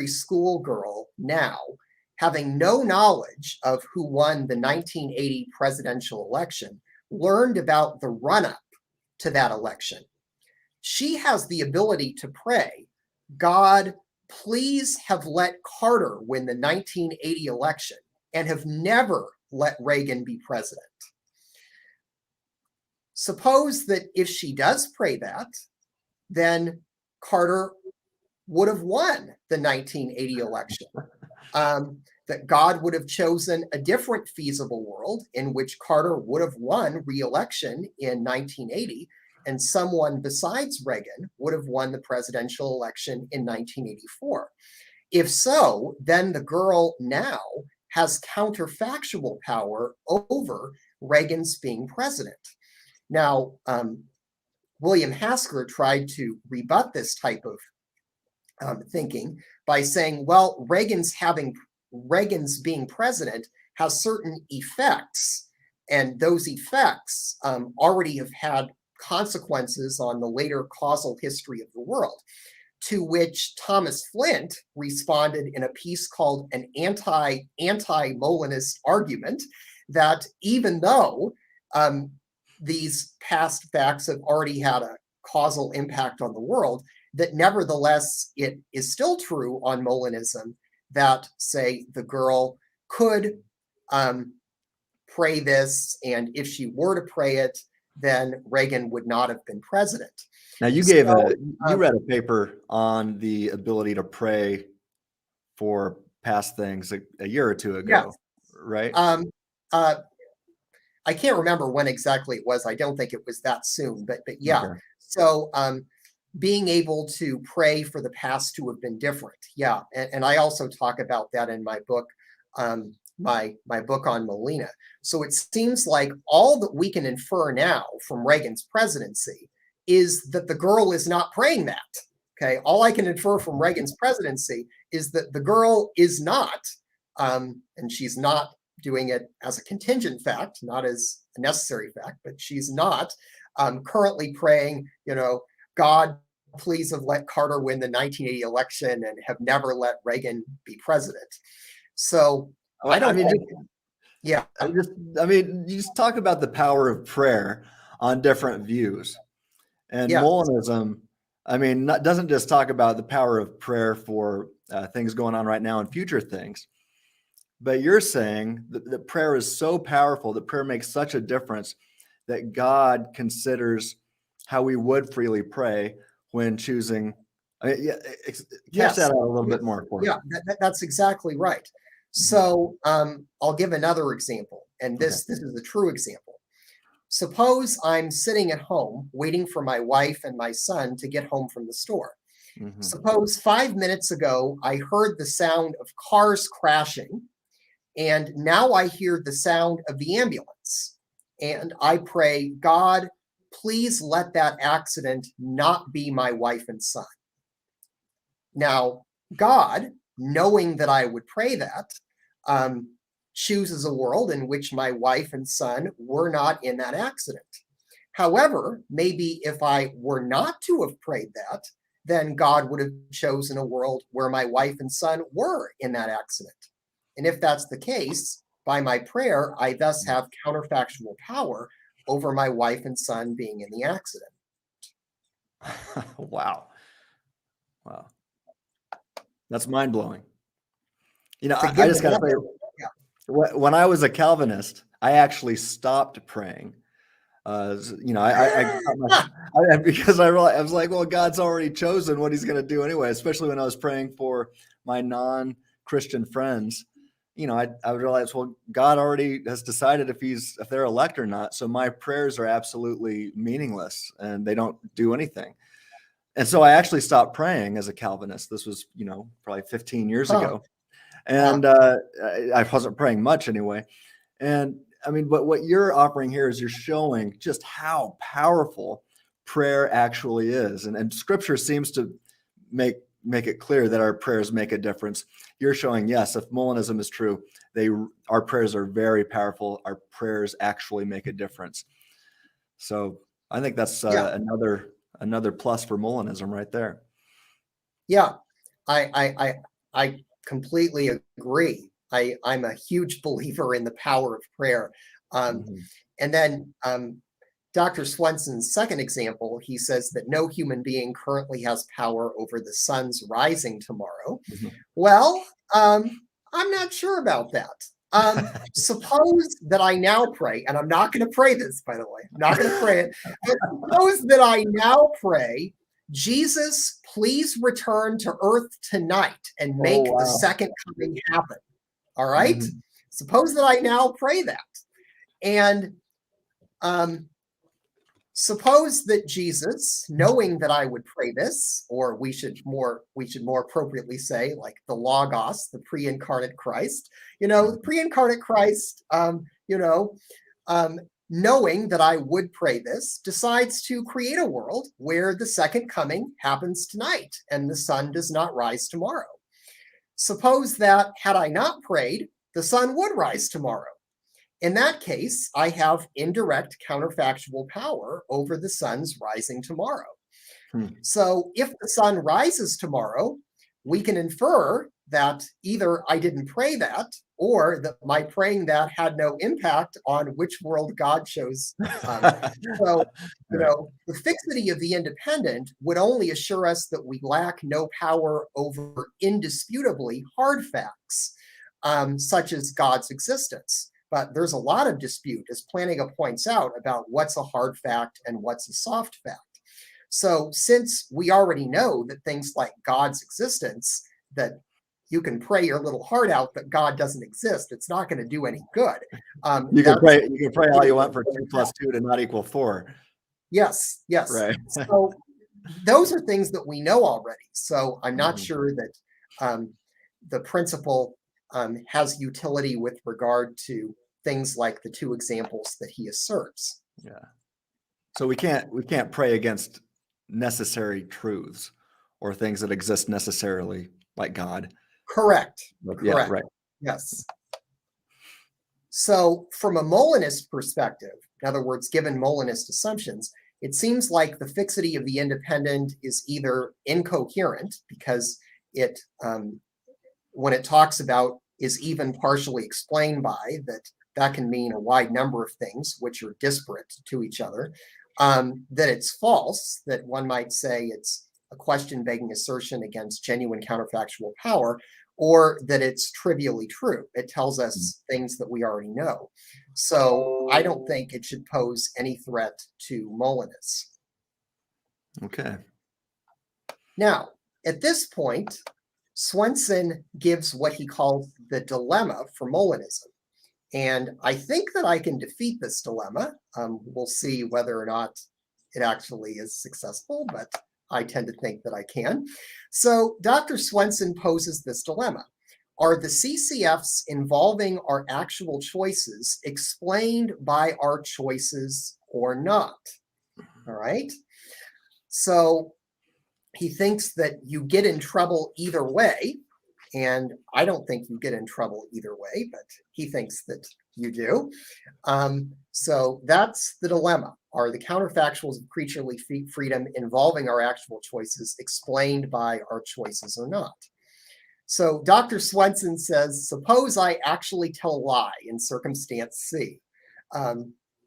school girl now, having no knowledge of who won the 1980 presidential election, learned about the run-up to that election. She has the ability to pray, God, please have let Carter win the 1980 election, and have never let Reagan be president. Suppose that if she does pray that, then Carter would have won the 1980 election. That God would have chosen a different feasible world in which Carter would have won re-election in 1980, and someone besides Reagan would have won the presidential election in 1984. If so, then the girl now has counterfactual power over Reagan's being president. Now, William Hasker tried to rebut this type of thinking by saying, well, Reagan's being president has certain effects, and those effects already have had consequences on the later causal history of the world. To which Thomas Flint responded in a piece called An Anti-Molinist Argument, that even though these past facts have already had a causal impact on the world, that nevertheless it is still true on Molinism that, say, the girl could pray this, and if she were to pray it, then Reagan would not have been president. Now you read a paper on the ability to pray for past things a year or two ago, yes. Right? I can't remember when exactly it was. I don't think it was that soon, but yeah. Okay. So being able to pray for the past to have been different. Yeah. And I also talk about that in my book, my book on Molina. So it seems like all that we can infer now from Reagan's presidency is that the girl is not praying that. Okay. All I can infer from Reagan's presidency is that the girl is not, and she's not doing it as a contingent fact, not as a necessary fact, but she's not currently praying, God, please have let Carter win the 1980 election and have never let Reagan be president. So you just talk about the power of prayer on different views. And Molinism, doesn't just talk about the power of prayer for things going on right now and future things. But you're saying that prayer is so powerful, that prayer makes such a difference, that God considers how we would freely pray when choosing. Catch that out a little bit more for me. Yeah, that's exactly right. So I'll give another example, and this is a true example. Suppose I'm sitting at home waiting for my wife and my son to get home from the store. Suppose 5 minutes ago I heard the sound of cars crashing, and now I hear the sound of the ambulance. And I pray, God, please let that accident not be my wife and son. Now, God, knowing that I would pray that, chooses a world in which my wife and son were not in that accident. However, maybe if I were not to have prayed that, then God would have chosen a world where my wife and son were in that accident. And if that's the case, by my prayer, I thus have counterfactual power over my wife and son being in the accident. Wow. That's mind-blowing. I just got to say, when I was a Calvinist, I actually stopped praying. Because I realized, I was like, well, God's already chosen what he's going to do anyway, especially when I was praying for my non-Christian friends. I realized, well, God already has decided if they're elect or not. So my prayers are absolutely meaningless and they don't do anything. And so I actually stopped praying as a Calvinist. This was, probably 15 years ago. And I wasn't praying much anyway. And I mean, but what you're offering here is you're showing just how powerful prayer actually is. And scripture seems to make it clear that our prayers make a difference. You're showing, yes, if Molinism is true, our prayers are very powerful. Our prayers actually make a difference. So I think that's another plus for Molinism right there. Yeah, I completely agree. I'm a huge believer in the power of prayer. And then Dr. Swenson's second example, he says that no human being currently has power over the sun's rising tomorrow. Well, I'm not sure about that. Suppose that I now pray, and I'm not going to pray this, by the way. I'm not going to pray it. But suppose that I now pray, Jesus, please return to earth tonight and make the second coming happen. All right? Suppose that I now pray that. And suppose that Jesus, knowing that I would pray this, or we should more appropriately say, like the Logos, the pre-incarnate Christ, the pre-incarnate Christ, knowing that I would pray this, decides to create a world where the second coming happens tonight and the sun does not rise tomorrow. Suppose that had I not prayed, the sun would rise tomorrow. In that case, I have indirect counterfactual power over the sun's rising tomorrow. So if the sun rises tomorrow, we can infer that either I didn't pray that, or that my praying that had no impact on which world God chose. So, the fixity of the independent would only assure us that we lack no power over indisputably hard facts, such as God's existence. But there's a lot of dispute, as Plantinga points out, about what's a hard fact and what's a soft fact. So since we already know that things like God's existence, that you can pray your little heart out, but God doesn't exist, it's not going to do any good. You can pray all you want for 2 + 2 to not equal 4. Yes. Right. So those are things that we know already. So I'm not sure that the principle has utility with regard to things like the 2 examples that he asserts. Yeah. So we can't pray against necessary truths or things that exist necessarily, like God. Correct. Yeah, right. Yes. So from a Molinist perspective, in other words, given Molinist assumptions, it seems like the fixity of the independent is either incoherent because it, when it talks about is even partially explained by, that can mean a wide number of things which are disparate to each other, that it's false, that one might say it's a question begging assertion against genuine counterfactual power, or that it's trivially true. It tells us things that we already know. So I don't think it should pose any threat to Molinism. Okay. Now, at this point, Swenson gives what he calls the dilemma for Molinism. And I think that I can defeat this dilemma. We'll see whether or not it actually is successful, but I tend to think that I can. So Dr. Swenson poses this dilemma. Are the CCFs involving our actual choices explained by our choices or not? All right. So he thinks that you get in trouble either way. And I don't think you get in trouble either way, but he thinks that you do. So that's the dilemma. Are the counterfactuals of creaturely freedom involving our actual choices explained by our choices or not? So Dr. Swenson says, suppose I actually tell a lie in circumstance C.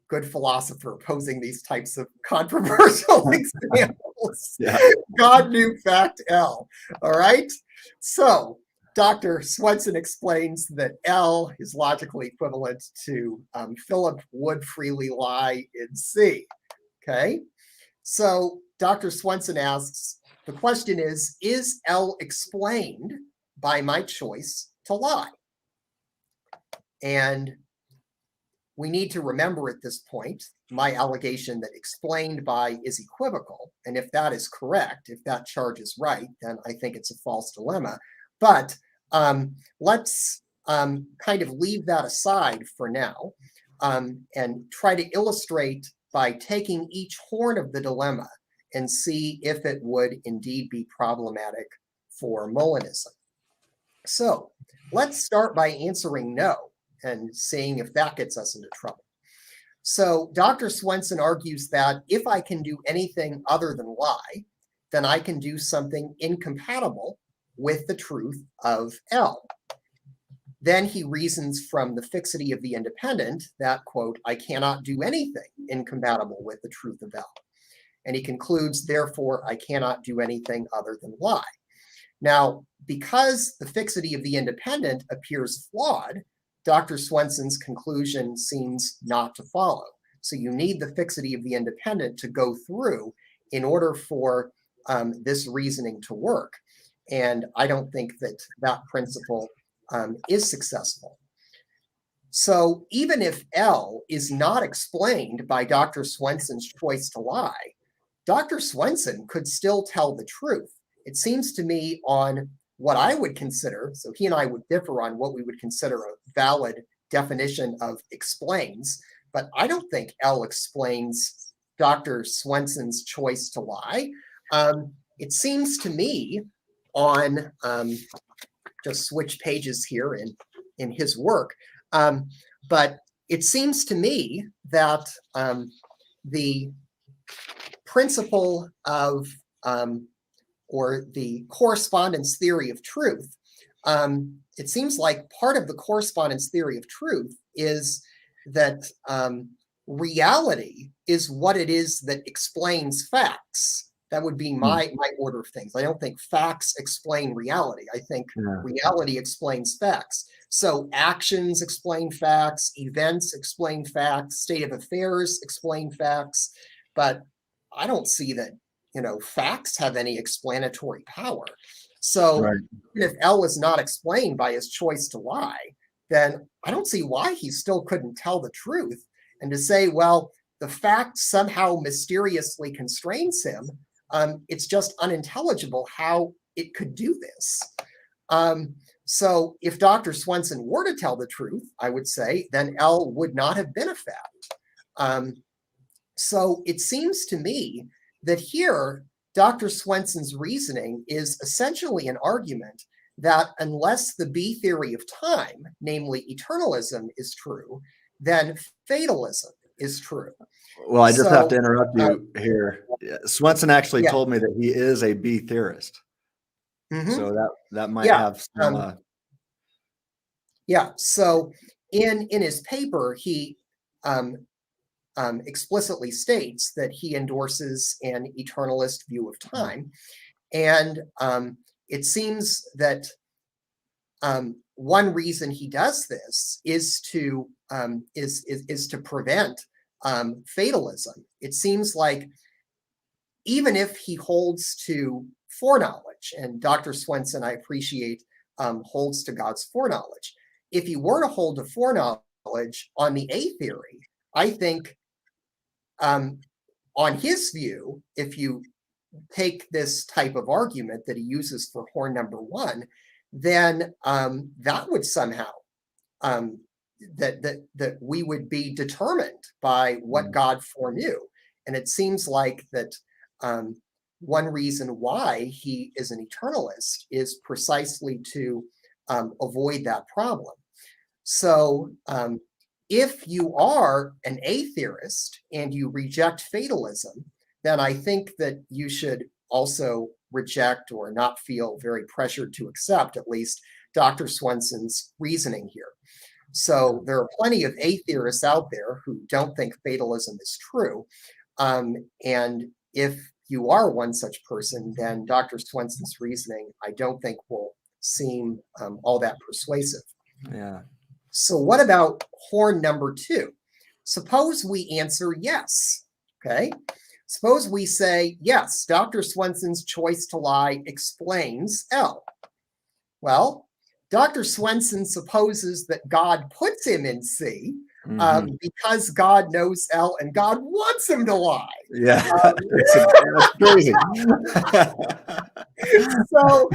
Good philosopher posing these types of controversial examples. Yeah. God knew fact L. All right. So Dr. Swenson explains that L is logically equivalent to Philip would freely lie in C. Okay. So Dr. Swenson asks, the question is L explained by my choice to lie? And we need to remember at this point my allegation that explained by is equivocal. And if that is correct, if that charge is right, then I think it's a false dilemma. But let's kind of leave that aside for now and try to illustrate by taking each horn of the dilemma and see if it would indeed be problematic for Molinism. So let's start by answering no and seeing if that gets us into trouble. So Dr. Swenson argues that if I can do anything other than lie, then I can do something incompatible with the truth of L. Then he reasons from the fixity of the independent that, quote, I cannot do anything incompatible with the truth of L. And he concludes, therefore, I cannot do anything other than lie. Now, because the fixity of the independent appears flawed, Dr. Swenson's conclusion seems not to follow. So you need the fixity of the independent to go through in order for this reasoning to work. And I don't think that that principle is successful. So even if L is not explained by Dr. Swenson's choice to lie, Dr. Swenson could still tell the truth. It seems to me on what I would consider, so he and I would differ on what we would consider a valid definition of explains, but I don't think L explains Dr. Swenson's choice to lie. It seems to me on, just switch pages here in his work, but it seems to me that the principle of or the correspondence theory of truth, it seems like part of the correspondence theory of truth is that reality is what it is that explains facts. That would be my order of things. I don't think facts explain reality. I think reality explains facts. So actions explain facts, events explain facts, state of affairs explain facts, but I don't see that facts have any explanatory power. So if L is not explained by his choice to lie, then I don't see why he still couldn't tell the truth. And to say, well, the fact somehow mysteriously constrains him, it's just unintelligible how it could do this. So if Dr. Swenson were to tell the truth, I would say, then L would not have been a fact. So it seems to me that here, Dr. Swenson's reasoning is essentially an argument that unless the B theory of time, namely eternalism, is true, then fatalism is true. Well, I just have to interrupt you here. Swenson actually told me that he is a B theorist. So that might have some... So in his paper, he explicitly states that he endorses an eternalist view of time. And it seems that one reason he does this is to prevent fatalism. It seems like even if he holds to foreknowledge, and Dr. Swenson, I appreciate, holds to God's foreknowledge. If he were to hold to foreknowledge on the A theory, I think on his view, if you take this type of argument that he uses for horn number one, then that would somehow that we would be determined by what God foreknew. And it seems like that one reason why he is an eternalist is precisely to avoid that problem. So if you are an atheist and you reject fatalism, then I think that you should also reject or not feel very pressured to accept, at least, Dr. Swenson's reasoning here. So there are plenty of atheists out there who don't think fatalism is true. And if you are one such person, then Dr. Swenson's reasoning, I don't think will seem all that persuasive. Yeah. So what about horn number two? Suppose we answer yes, okay? Suppose we say, yes, Dr. Swenson's choice to lie explains L. Well, Dr. Swenson supposes that God puts him in C because God knows L and God wants him to lie. Yeah, that's crazy. So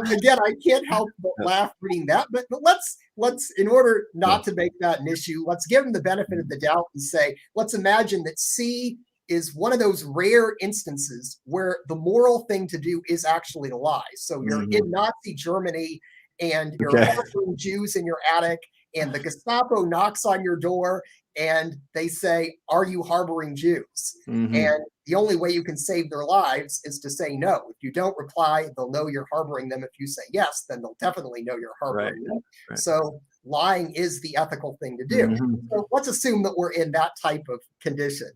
again, I can't help but laugh reading that. But let's in order not to make that an issue, let's give him the benefit of the doubt and say, let's imagine that C is one of those rare instances where the moral thing to do is actually to lie. So you're in Nazi Germany and you're harboring Jews in your attic, and the Gestapo knocks on your door and they say, are you harboring Jews? And the only way you can save their lives is to say no. If you don't reply, they'll know you're harboring them. If you say yes, then they'll definitely know you're harboring them. Right. So lying is the ethical thing to do. So let's assume that we're in that type of condition.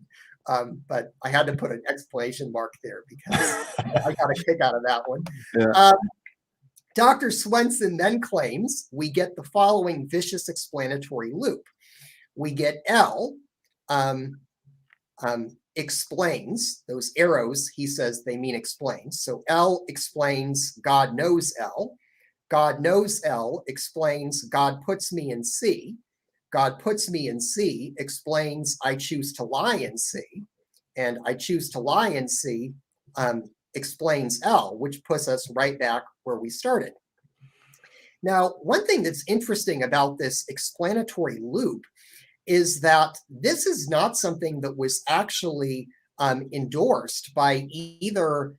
But I had to put an exclamation mark there because I got a kick out of that one. Yeah. Dr. Swenson then claims we get the following vicious explanatory loop. We get L explains, those arrows, he says they mean explains. So L explains God knows L. God knows L explains God puts me in C. God puts me in C explains I choose to lie in C. And I choose to lie in C explains L, which puts us right back where we started. Now, one thing that's interesting about this explanatory loop is that this is not something that was actually endorsed by either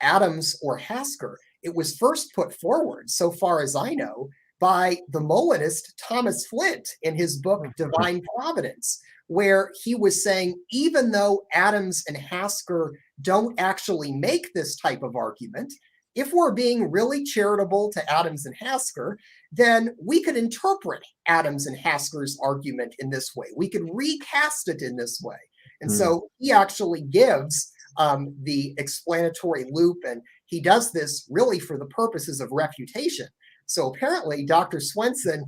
Adams or Hasker. It was first put forward, so far as I know, by the Molinist Thomas Flint in his book Divine Providence, where he was saying, even though Adams and Hasker don't actually make this type of argument, if we're being really charitable to Adams and Hasker, then we could interpret Adams and Hasker's argument in this way. We could recast it in this way. And so he actually gives the explanatory loop, and he does this really for the purposes of refutation. So apparently Dr. Swenson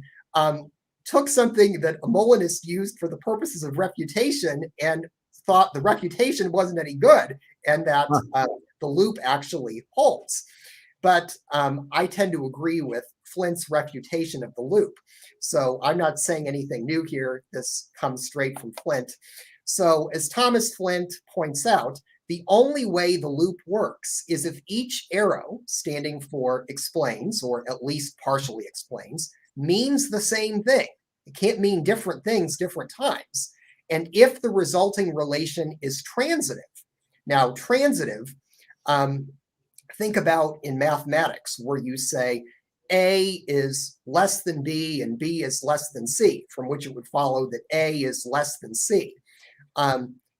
took something that a Molinist used for the purposes of refutation and thought the refutation wasn't any good, and that the loop actually holds. But I tend to agree with Flint's refutation of the loop. So I'm not saying anything new here. This comes straight from Flint. So as Thomas Flint points out, the only way the loop works is if each arrow standing for explains, or at least partially explains, means the same thing. It can't mean different things different times. And if the resulting relation is transitive. Now, transitive, think about in mathematics where you say A is less than B and B is less than C, from which it would follow that A is less than C.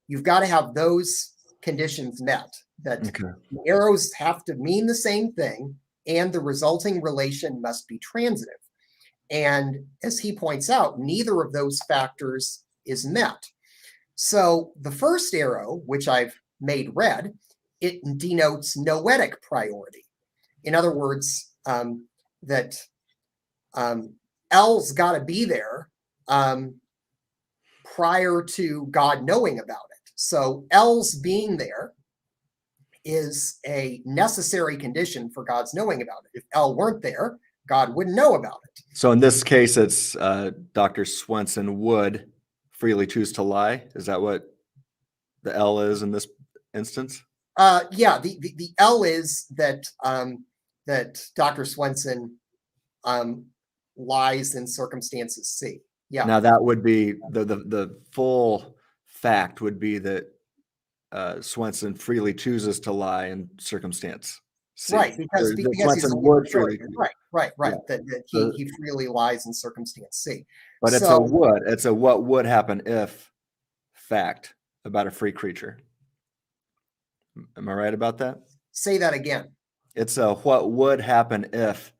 You've got to have those conditions met, that the arrows have to mean the same thing and the resulting relation must be transitive. And as he points out, neither of those factors is met. So the first arrow, which I've made red, it denotes noetic priority. In other words, that L's got to be there prior to God knowing about it. So L's being there is a necessary condition for God's knowing about it. If L weren't there, God wouldn't know about it. So in this case, it's Dr. Swenson would freely choose to lie. Is that what the L is in this instance? Yeah, the L is that that Dr. Swenson lies in circumstances C. Yeah. Now that would be the full fact would be that Swenson freely chooses to lie in circumstance C. Right, because Swenson would freely choose. Right. Yeah. That he freely lies in circumstance C. But it's a would. It's a what would happen if fact about a free creature. Am I right about that? Say that again. It's a what would happen if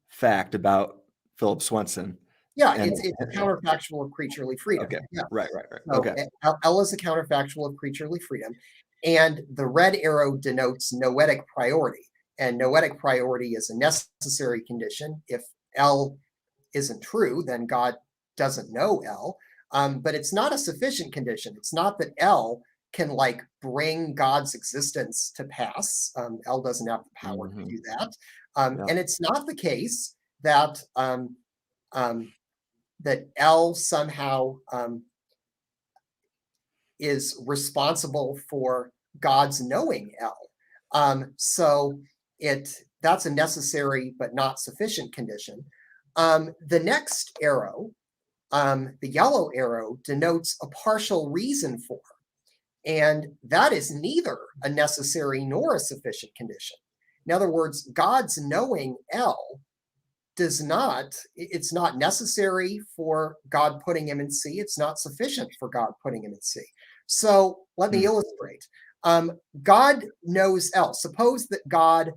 fact about Philip Swenson. Yeah, it's a counterfactual of creaturely freedom. Okay. Yeah. Right. So Okay. L is a counterfactual of creaturely freedom, and the red arrow denotes noetic priority. And noetic priority is a necessary condition. If L isn't true, then God doesn't know L. But it's not a sufficient condition. It's not that L can like bring God's existence to pass. L doesn't have the power to do that. And it's not the case that that L somehow is responsible for God's knowing L. So that's a necessary but not sufficient condition. The next arrow, the yellow arrow, denotes a partial reason for, and that is neither a necessary nor a sufficient condition. In other words, God's knowing L it's not necessary for God putting him in C. It's not sufficient for God putting him in C. So let me illustrate. God knows L. Suppose that God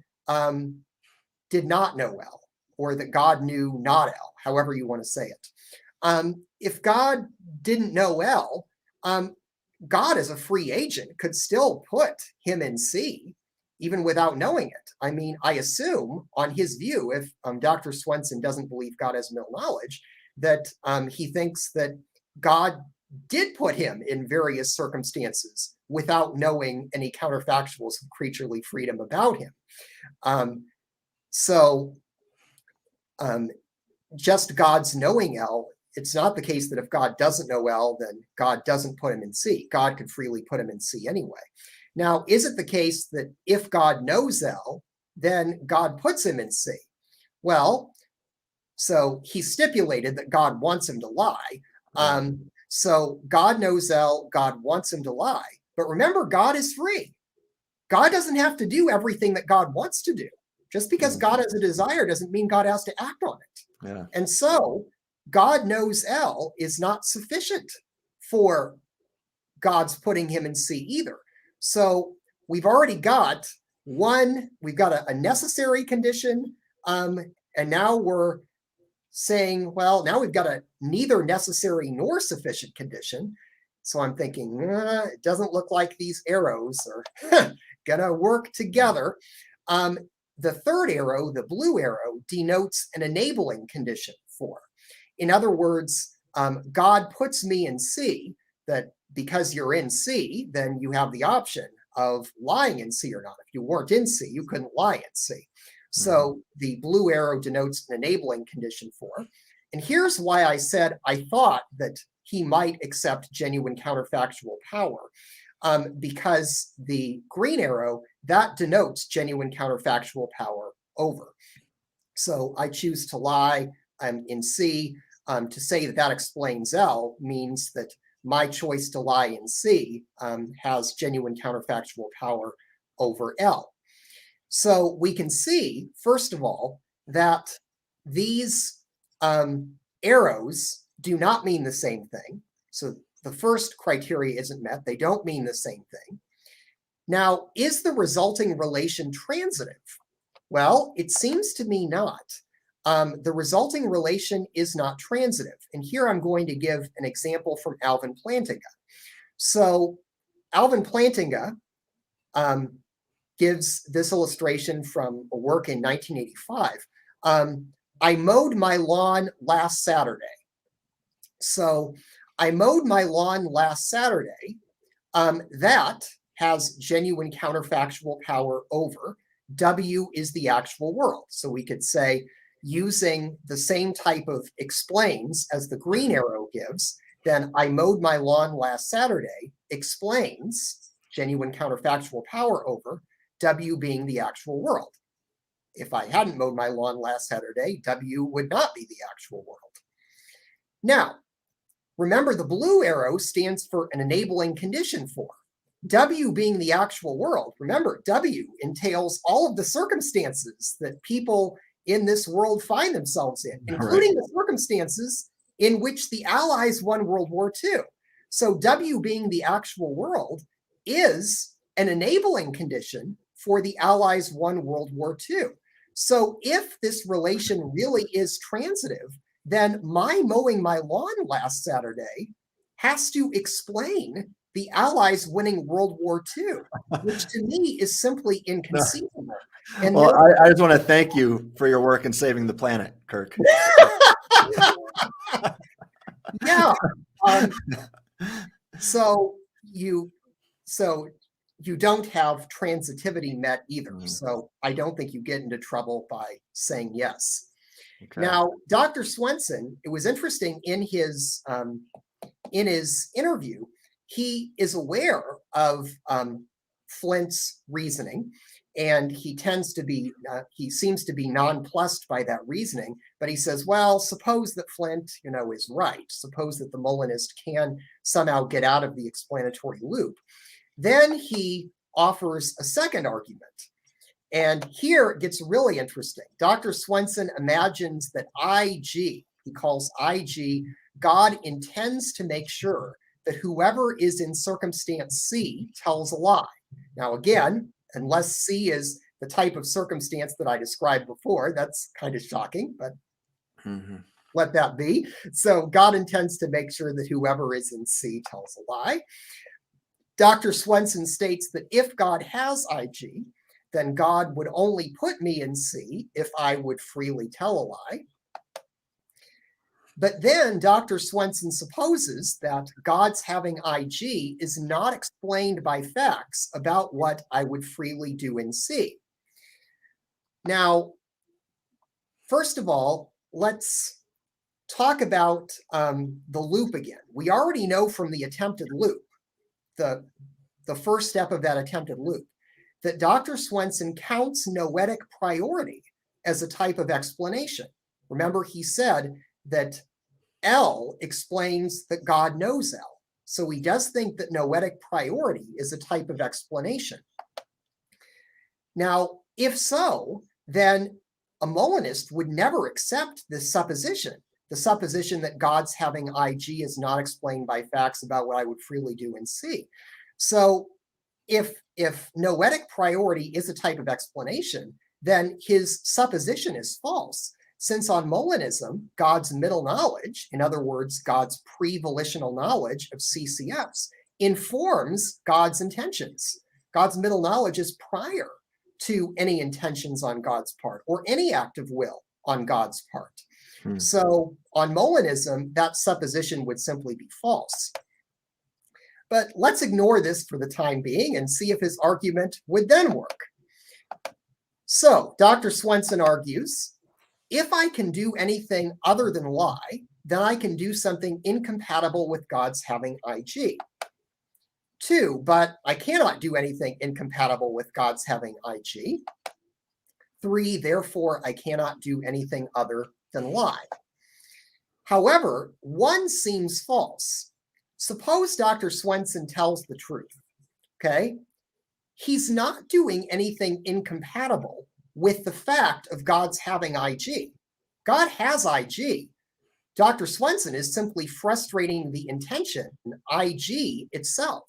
did not know L, or that God knew not L, however you want to say it. If God didn't know L, God as a free agent could still put him in C, even without knowing it. I mean, I assume on his view, if Dr. Swenson doesn't believe God has no knowledge, that he thinks that God did put him in various circumstances without knowing any counterfactuals of creaturely freedom about him. Just God's knowing L, it's not the case that if God doesn't know L, then God doesn't put him in C. God could freely put him in C anyway. Now, is it the case that if God knows L, then God puts him in C? Well, so he stipulated that God wants him to lie. So God knows L, God wants him to lie. But remember, God is free. God doesn't have to do everything that God wants to do. Just because God has a desire doesn't mean God has to act on it. Yeah. And so God knows L is not sufficient for God's putting him in C either. So we've already got we've got a necessary condition, and now we're saying, well, now we've got a neither necessary nor sufficient condition. So I'm thinking, it doesn't look like these arrows are gonna work together. The third arrow, the blue arrow, denotes an enabling condition for. In other words, God puts me in C, that because you're in C, then you have the option of lying in C or not. If you weren't in C, you couldn't lie in C. So the blue arrow denotes an enabling condition for. And here's why I said I thought that he might accept genuine counterfactual power. Because the green arrow, that denotes genuine counterfactual power over. So I choose to lie in C. To say that that explains L means that my choice to lie in C has genuine counterfactual power over L. So we can see, first of all, that these arrows do not mean the same thing. So the first criteria isn't met. They don't mean the same thing. Now, is the resulting relation transitive? Well, it seems to me not. The resulting relation is not transitive. And here I'm going to give an example from Alvin Plantinga. So Alvin Plantinga gives this illustration from a work in 1985. I mowed my lawn last Saturday. So I mowed my lawn last Saturday. That has genuine counterfactual power over. W is the actual world. So we could say, using the same type of explains as the green arrow gives, then I mowed my lawn last Saturday explains genuine counterfactual power over, W being the actual world. If I hadn't mowed my lawn last Saturday, W would not be the actual world. Now, remember, the blue arrow stands for an enabling condition for. W being the actual world, remember, W entails all of the circumstances that people in this world find themselves in, including the circumstances in which the Allies won World War II. So W being the actual world is an enabling condition for the Allies won World War II. So if this relation really is transitive, then my mowing my lawn last Saturday has to explain the Allies winning World War II, which to me is simply inconceivable. And well, I just want to thank you for your work in saving the planet, Kirk. Yeah. So you don't have transitivity met either. So I don't think you get into trouble by saying yes. Okay. Now, Dr. Swenson, it was interesting in his interview, he is aware of Flint's reasoning, and he seems to be nonplussed by that reasoning. But he says, well, suppose that Flint, is right. Suppose that the Molinist can somehow get out of the explanatory loop. Then he offers a second argument. And here it gets really interesting. Dr. Swenson imagines that IG, he calls IG, God intends to make sure that whoever is in circumstance C tells a lie. Now, again, unless C is the type of circumstance that I described before, that's kind of shocking, but let that be. So God intends to make sure that whoever is in C tells a lie. Dr. Swenson states that if God has IG, then God would only put me in C if I would freely tell a lie. But then Dr. Swenson supposes that God's having IG is not explained by facts about what I would freely do in C. Now, first of all, let's talk about the loop again. We already know from the attempted loop, the first step of that attempted loop, that Dr. Swenson counts noetic priority as a type of explanation. Remember, he said that L explains that God knows L. So he does think that noetic priority is a type of explanation. Now, if so, then a Molinist would never accept this supposition, the supposition that God's having IG is not explained by facts about what I would freely do in C. So if noetic priority is a type of explanation, then his supposition is false. Since on Molinism, God's middle knowledge, in other words, God's pre-volitional knowledge of CCFs, informs God's intentions. God's middle knowledge is prior to any intentions on God's part or any act of will on God's part. So on Molinism, that supposition would simply be false. But let's ignore this for the time being and see if his argument would then work. So Dr. Swenson argues, if I can do anything other than lie, then I can do something incompatible with God's having IG. 2, but I cannot do anything incompatible with God's having IG. 3, therefore, I cannot do anything other than lie. However, 1 seems false. Suppose Dr. Swenson tells the truth, okay? He's not doing anything incompatible with the fact of God's having IG. God has IG. Dr. Swenson is simply frustrating the intention, IG itself.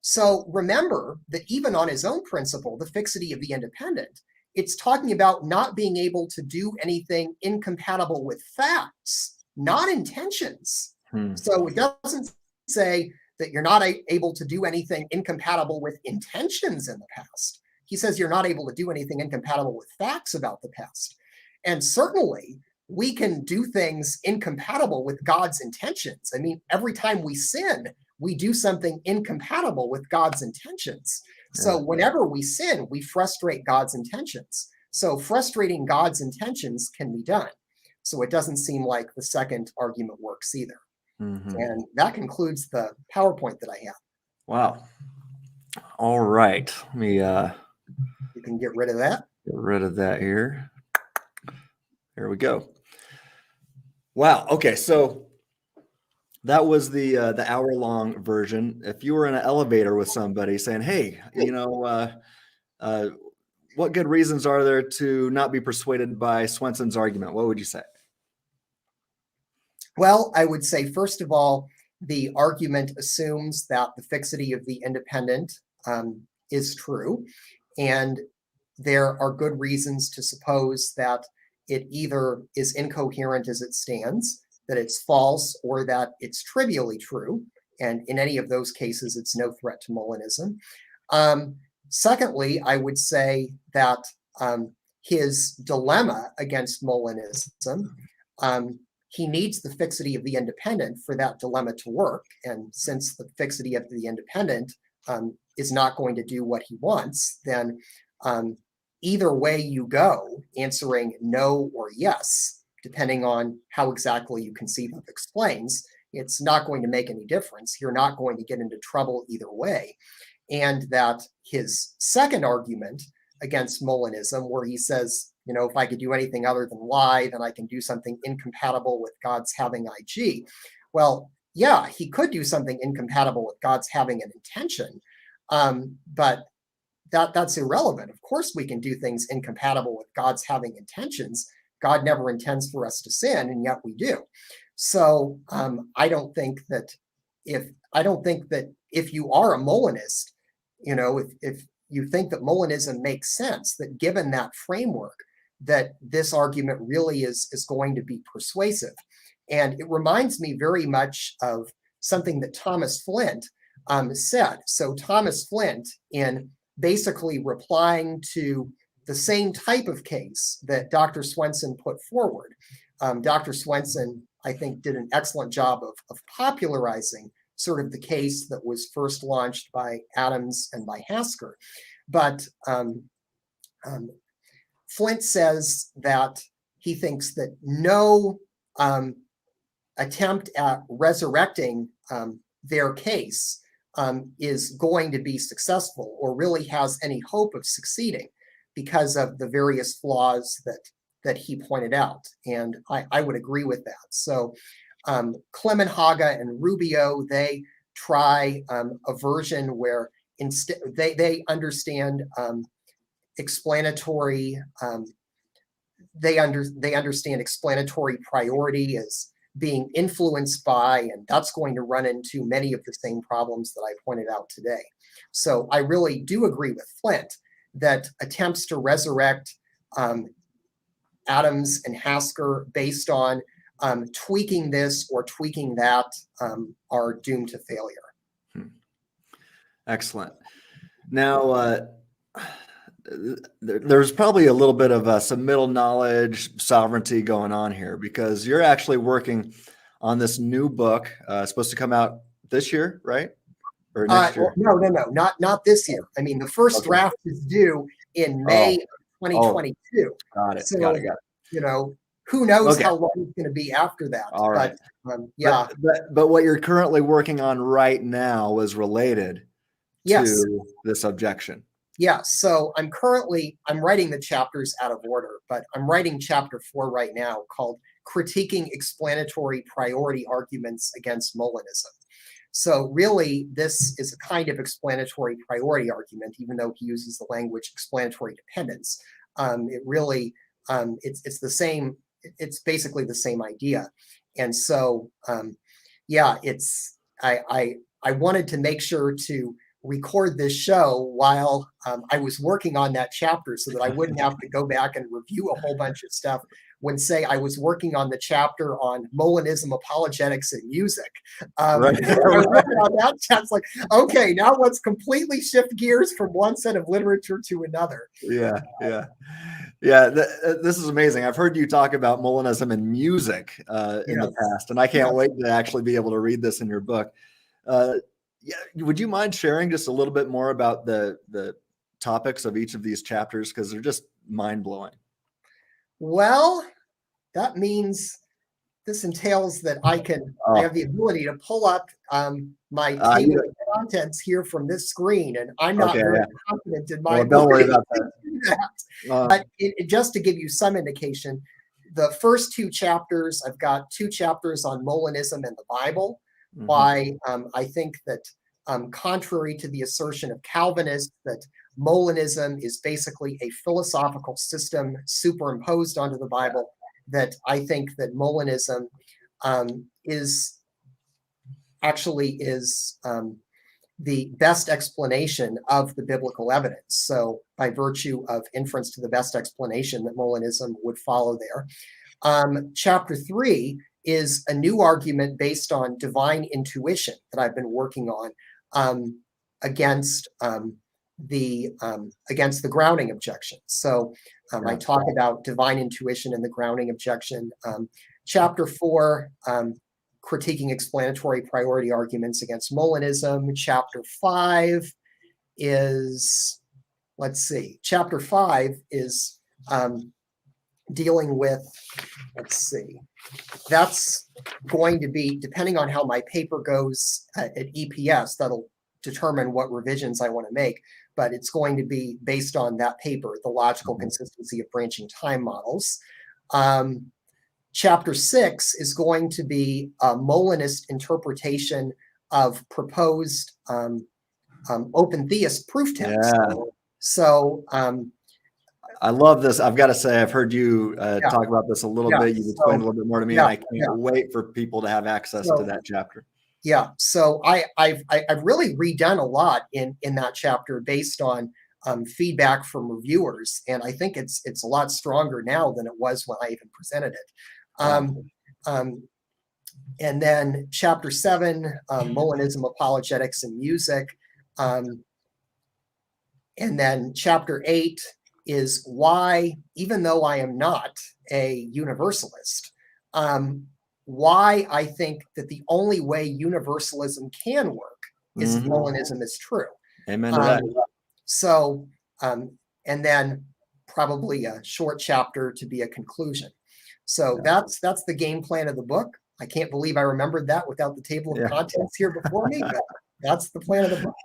So remember that even on his own principle, the fixity of the independent, it's talking about not being able to do anything incompatible with facts, not intentions. So it doesn't say that you're not able to do anything incompatible with intentions in the past. he says you're not able to do anything incompatible with facts about the past. And certainly we can do things incompatible with God's intentions. I mean, every time we sin, we do something incompatible with God's intentions. So whenever we sin, we frustrate God's intentions. So frustrating God's intentions can be done. So it doesn't seem like the second argument works either. And that concludes the PowerPoint that I have. Wow. All right. Let me you can get rid of that. Get rid of that here. There we go. Wow. Okay. So that was the hour-long version. If you were in an elevator with somebody saying, "Hey, what good reasons are there to not be persuaded by Swenson's argument?" What would you say? Well, I would say, first of all, the argument assumes that the fixity of the independent is true, and there are good reasons to suppose that it either is incoherent as it stands, that it's false, or that it's trivially true. And in any of those cases, it's no threat to Molinism. Secondly, I would say that his dilemma against Molinism, he needs the fixity of the independent for that dilemma to work. And since the fixity of the independent is not going to do what he wants, then either way you go, answering no or yes, depending on how exactly you conceive of explains, it's not going to make any difference. You're not going to get into trouble either way. And that his second argument against Molinism, where he says, if I could do anything other than lie, then I can do something incompatible with God's having IG. Well, yeah, he could do something incompatible with God's having an intention, but that's irrelevant. Of course, we can do things incompatible with God's having intentions. God never intends for us to sin, and yet we do. So I don't think that if you are a Molinist, if you think that Molinism makes sense, that given that framework, that this argument really is going to be persuasive. And it reminds me very much of something that Thomas Flint said. So Thomas Flint, in basically replying to the same type of case that Dr. Swenson put forward, Dr. Swenson, I think, did an excellent job of popularizing sort of the case that was first launched by Adams and by Hasker. But Flint says that he thinks that no attempt at resurrecting their case is going to be successful or really has any hope of succeeding because of the various flaws that he pointed out. And I would agree with that. So Clemenhaga and Rubio, they try a version where instead they understand explanatory, they understand explanatory priority as being influenced by, and that's going to run into many of the same problems that I pointed out today. So I really do agree with Flint that attempts to resurrect Adams and Hasker based on tweaking this or tweaking that are doomed to failure. Excellent. Now, there's probably a little bit of some middle knowledge sovereignty going on here, because you're actually working on this new book, supposed to come out this year, right? Or next year? No, not this year. I mean, the first draft is due in May of 2022. Got it. So, got it. Who knows how long it's going to be after that. All right. But, yeah. But what you're currently working on right now was related to this objection. Yeah, so I'm writing the chapters out of order, but I'm writing chapter 4 right now called Critiquing Explanatory Priority Arguments Against Molinism. So really, this is a kind of explanatory priority argument, even though he uses the language explanatory dependence. It really, it's the same, it's basically the same idea. And so, I wanted to make sure to record this show while I was working on that chapter so that I wouldn't have to go back and review a whole bunch of stuff when, say, I was working on the chapter on Molinism, apologetics, and music. Right. I was working on that chapter. It's like, okay, now let's completely shift gears from one set of literature to another. Yeah, yeah, yeah. This is amazing. I've heard you talk about Molinism and music in the past, and I can't wait to actually be able to read this in your book. Yeah, would you mind sharing just a little bit more about the topics of each of these chapters, because they're just mind blowing? Well, that means this entails that I have the ability to pull up my table of contents here from this screen, and I'm not very confident in my don't worry about that. But just to give you some indication, the first two chapters, I've got two chapters on Molinism and the Bible. Why I think that, contrary to the assertion of Calvinists, that Molinism is basically a philosophical system superimposed onto the Bible, that I think that Molinism is the best explanation of the biblical evidence. So by virtue of inference to the best explanation, that Molinism would follow there. Chapter 3 is a new argument based on divine intuition that I've been working on against the grounding objection. So I talk about divine intuition and the grounding objection. Chapter 4, critiquing explanatory priority arguments against Molinism. Chapter 5 is, chapter 5 is dealing with, that's going to be, depending on how my paper goes at EPS, that'll determine what revisions I want to make, but it's going to be based on that paper, the logical consistency of branching time models. Chapter 6 is going to be a Molinist interpretation of proposed open theist proof text. So I love this. I've got to say, I've heard you talk about this a little bit. You've explained a little bit more to me, and I can't wait for people to have access to that chapter. Yeah, so I've really redone a lot in that chapter based on feedback from reviewers, and I think it's a lot stronger now than it was when I even presented it. And then chapter 7, Molinism, apologetics, and music, and then chapter 8 is why, even though I am not a universalist, why I think that the only way universalism can work is if Molinism is true. Amen to that. So, and then probably a short chapter to be a conclusion. So that's the game plan of the book. I can't believe I remembered that without the table of contents here before me, but that's the plan of the book.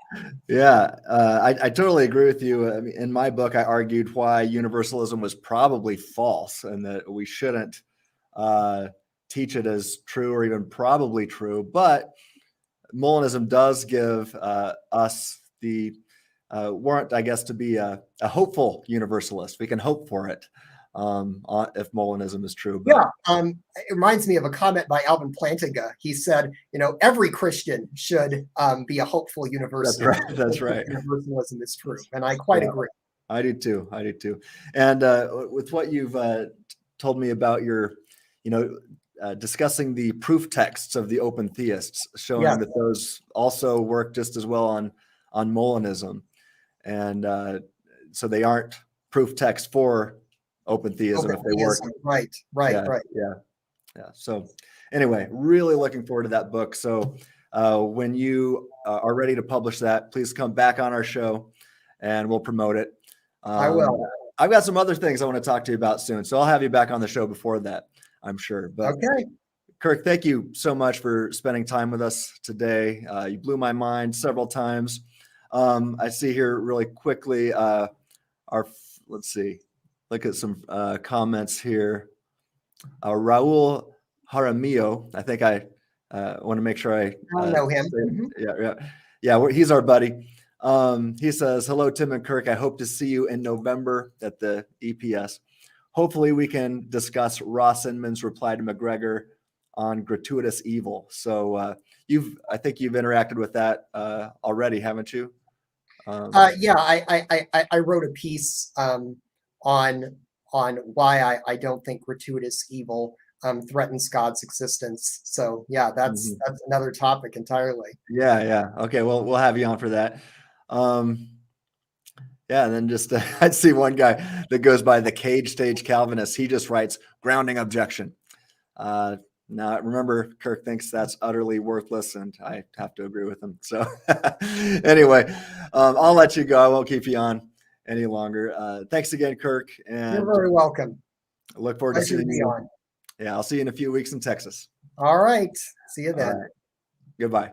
Yeah, I totally agree with you. I mean, in my book, I argued why universalism was probably false and that we shouldn't teach it as true or even probably true. But Molinism does give us the warrant, I guess, to be a hopeful universalist. We can hope for it if Molinism is true. But it reminds me of a comment by Alvin Plantinga. He said, every Christian should be a hopeful universalist. That's right. Universalism is true. And I quite agree. I do too. And with what you've told me about your, discussing the proof texts of the open theists, showing that those also work just as well on Molinism. And so they aren't proof texts for open theism if they work. Right. Yeah. So anyway, really looking forward to that book. So when you are ready to publish that, please come back on our show and we'll promote it. I will. I've got some other things I want to talk to you about soon. So I'll have you back on the show before that, I'm sure. But okay. Kirk, thank you so much for spending time with us today. You blew my mind several times. I see here really quickly, let's see. Look at some comments here. Raul Jaramillo, I think I want to make sure I know him. Yeah, he's our buddy. He says, hello, Tim and Kirk. I hope to see you in November at the EPS. Hopefully we can discuss Ross Inman's reply to MacGregor on gratuitous evil. So I think you've interacted with that already, haven't you? I wrote a piece on on why I don't think gratuitous evil threatens God's existence. So yeah, that's another topic entirely. Yeah. Okay. Well, we'll have you on for that. Yeah. And then just, I'd see one guy that goes by the Cage Stage Calvinist. He just writes grounding objection. Now, remember, Kirk thinks that's utterly worthless, and I have to agree with him. So anyway, I'll let you go. I won't keep you on any longer. Thanks again, Kirk. And you're very welcome. I look forward to seeing you. On. Yeah, I'll see you in a few weeks in Texas. All right. See you then. Goodbye.